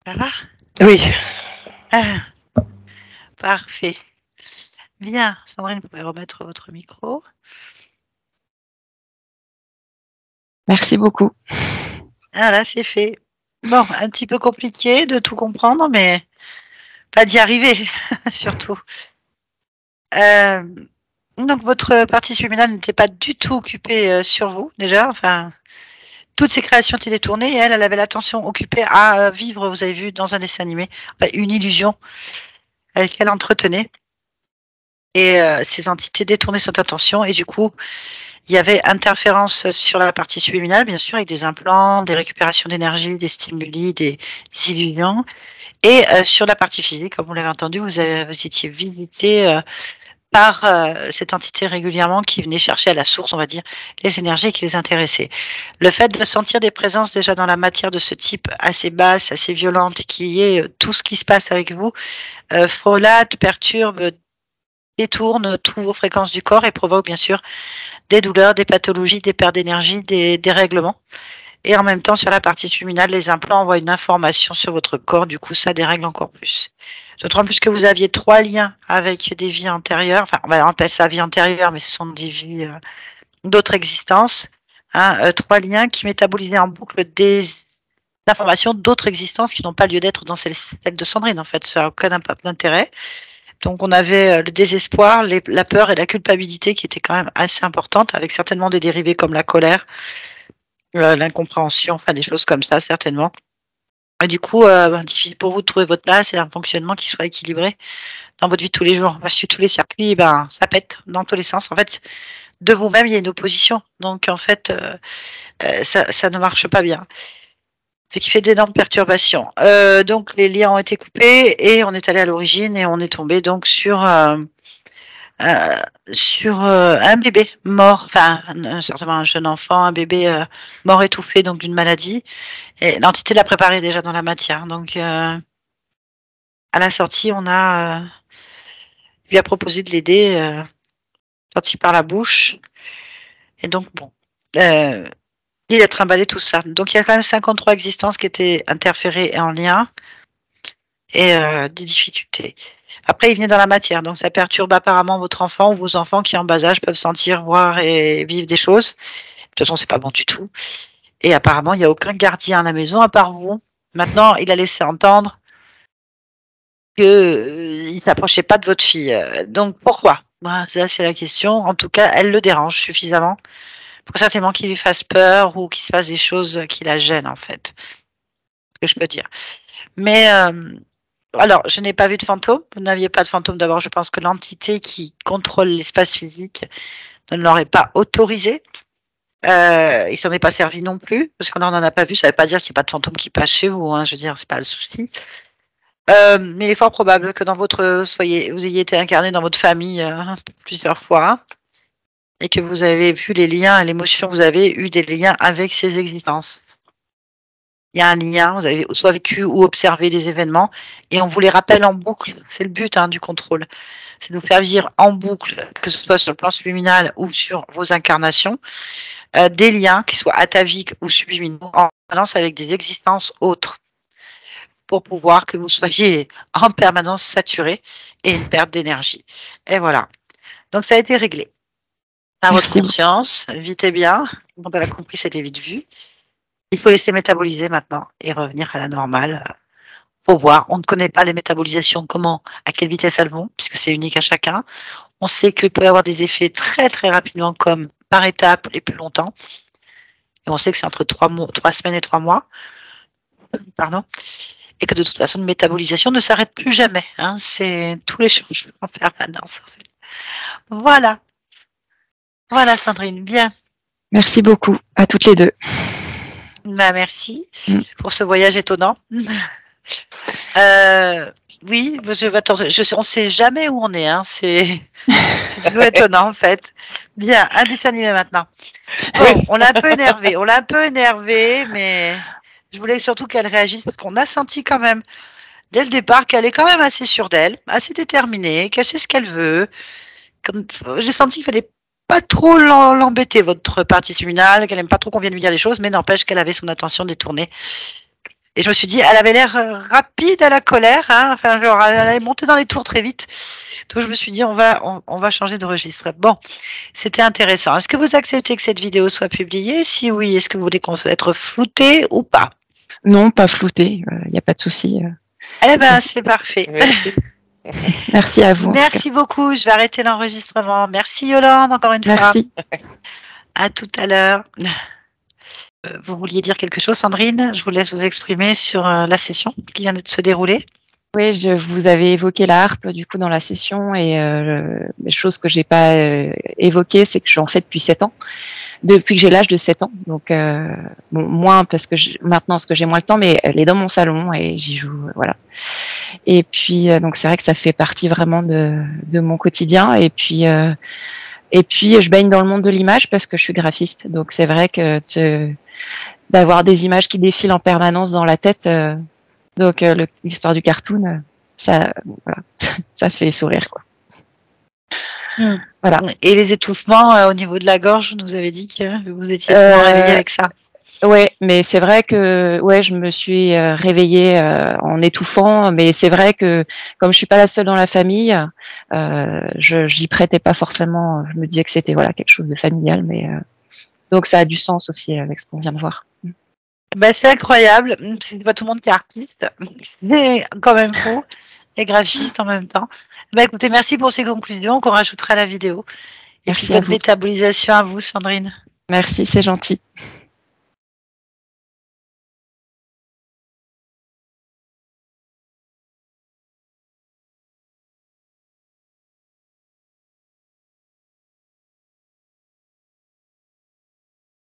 Ça va? Oui. Ah, parfait. Bien, Sandrine, vous pouvez remettre votre micro. Merci beaucoup. Ah là, c'est fait. Bon, un petit peu compliqué de tout comprendre, mais pas d'y arriver, surtout. Donc, votre partie subliminale n'était pas du tout occupée sur vous, déjà. Enfin, toutes ces créations étaient détournées et elle avait l'attention occupée à vivre, vous avez vu, dans un dessin animé, une illusion qu'elle entretenait. Et ces entités détournaient cette attention et du coup, il y avait interférence sur la partie subliminale, bien sûr, avec des implants, des récupérations d'énergie, des stimuli, des illusions. Et sur la partie physique, comme vous l'avez entendu, vous étiez visité par cette entité régulièrement qui venait chercher à la source, on va dire, les énergies qui les intéressaient. Le fait de sentir des présences déjà dans la matière de ce type assez basse, assez violente, qui est tout ce qui se passe avec vous, frôlate, perturbe, détourne toutes vos fréquences du corps et provoque bien sûr des douleurs, des pathologies, des pertes d'énergie, des dérèglements. Et en même temps, sur la partie subliminale, les implants envoient une information sur votre corps, du coup, ça dérègle encore plus. D'autant plus que vous aviez 3 liens avec des vies antérieures, enfin, on va appeler ça vie antérieure, mais ce sont des vies d'autres existences. Hein, 3 liens qui métabolisaient en boucle des informations d'autres existences qui n'ont pas lieu d'être dans celle de Sandrine, en fait. Ça n'a aucun d'intérêt. Donc, on avait le désespoir, la peur et la culpabilité qui étaient quand même assez importantes, avec certainement des dérivés comme la colère, l'incompréhension, enfin des choses comme ça, certainement. Et du coup, difficile pour vous de trouver votre place et un fonctionnement qui soit équilibré dans votre vie de tous les jours. Parce que tous les circuits, ça pète dans tous les sens. En fait, de vous-même, il y a une opposition. Donc, en fait, ça ne marche pas bien. Ce qui fait d'énormes perturbations. Donc, les liens ont été coupés et on est allé à l'origine et on est tombé donc sur un bébé mort, enfin, certainement un jeune enfant, un bébé mort étouffé, donc d'une maladie. Et l'entité l'a préparé déjà dans la matière. Donc, à la sortie, on lui a proposé de l'aider, sorti par la bouche. Et donc, bon, il a trimballé tout ça. Donc, il y a quand même 53 existences qui étaient interférées et en lien et des difficultés. Après, il venait dans la matière, donc ça perturbe apparemment votre enfant ou vos enfants qui, en bas âge, peuvent sentir, voir et vivre des choses. De toute façon, c'est pas bon du tout. Et apparemment, il n'y a aucun gardien à la maison à part vous. Maintenant, il a laissé entendre qu'il ne s'approchait pas de votre fille. Donc pourquoi? Voilà, ça, c'est la question. En tout cas, elle le dérange suffisamment pour certainement qu'il lui fasse peur ou qu'il se passe des choses qui la gênent, en fait. Ce que je peux dire. Mais alors, je n'ai pas vu de fantôme. Vous n'aviez pas de fantôme. D'abord, je pense que l'entité qui contrôle l'espace physique ne l'aurait pas autorisé. Il s'en est pas servi non plus, parce qu'on n'en a pas vu. Ça ne veut pas dire qu'il n'y a pas de fantôme qui passe chez vous. Hein, je veux dire, c'est pas le souci. Mais il est fort probable que vous ayez été incarné dans votre famille plusieurs fois et que vous avez vu les liens, l'émotion, vous avez eu des liens avec ces existences. Il y a un lien, vous avez soit vécu ou observé des événements et on vous les rappelle en boucle. C'est le but du contrôle. C'est de nous faire vivre en boucle, que ce soit sur le plan subliminal ou sur vos incarnations, des liens qui soient ataviques ou subliminaux en balance avec des existences autres pour pouvoir que vous soyez en permanence saturé et une perte d'énergie. Et voilà. Donc ça a été réglé. À votre conscience, vite et bien. Quand elle a compris, c'était vite vu. Il faut laisser métaboliser maintenant et revenir à la normale. Faut voir. On ne connaît pas les métabolisations, comment, à quelle vitesse elles vont, puisque c'est unique à chacun. On sait qu'il peut y avoir des effets très très rapidement, comme par étapes et plus longtemps. Et on sait que c'est entre 3 semaines et 3 mois. Pardon. Et que de toute façon, une métabolisation ne s'arrête plus jamais. Hein. C'est tous les changements en permanence. En fait. Voilà. Voilà, Sandrine. Bien. Merci beaucoup à toutes les deux. Bah, merci pour ce voyage étonnant. Oui, on ne sait jamais où on est. Hein. C'est toujours étonnant, en fait. Bien, un dessin animé maintenant. Bon, on l'a un peu énervé. Mais je voulais surtout qu'elle réagisse parce qu'on a senti quand même, dès le départ, qu'elle est quand même assez sûre d'elle, assez déterminée, qu'elle sait ce qu'elle veut. J'ai senti qu'il fallait pas trop l'embêter, votre partie subliminale, qu'elle n'aime pas trop qu'on vienne lui dire les choses, mais n'empêche qu'elle avait son attention détournée. Et je me suis dit, elle avait l'air rapide à la colère, hein, enfin, genre, elle allait monter dans les tours très vite. Donc, je me suis dit, on va changer de registre. Bon, c'était intéressant. Est-ce que vous acceptez que cette vidéo soit publiée? Si oui, est-ce que vous voulez qu'on soit être flouté ou pas? Non, pas flouté, il n'y a pas de souci. Eh ben, c'est parfait. Merci. Merci à vous. Merci beaucoup. Je vais arrêter l'enregistrement. Merci Yolande, encore une fois. Merci. À tout à l'heure. Vous vouliez dire quelque chose, Sandrine? Je vous laisse vous exprimer sur la session qui vient de se dérouler. Oui, vous avez évoqué la harpe du coup dans la session et les choses que j'ai pas évoquées, c'est que j'en fais depuis 7 ans, depuis que j'ai l'âge de 7 ans. Donc bon, moins parce que maintenant, parce que j'ai moins le temps, mais elle est dans mon salon et j'y joue, voilà. Et puis donc c'est vrai que ça fait partie vraiment de mon quotidien. Et puis je baigne dans le monde de l'image parce que je suis graphiste. Donc c'est vrai que d'avoir des images qui défilent en permanence dans la tête. Donc l'histoire du cartoon, ça, voilà, ça fait sourire, quoi. Voilà. Et les étouffements au niveau de la gorge, vous nous avez dit que vous étiez souvent réveillée avec ça. Ouais, mais c'est vrai que je me suis réveillée en étouffant, mais c'est vrai que comme je suis pas la seule dans la famille, j'y prêtais pas forcément. Je me disais que c'était quelque chose de familial, mais donc ça a du sens aussi avec ce qu'on vient de voir. Ben, c'est incroyable. C'est pas tout le monde qui est artiste. C'est quand même fou. Et graphiste en même temps. Ben, écoutez, merci pour ces conclusions qu'on rajoutera à la vidéo. Et merci puis bonne métabolisation à vous, Sandrine. Merci, c'est gentil.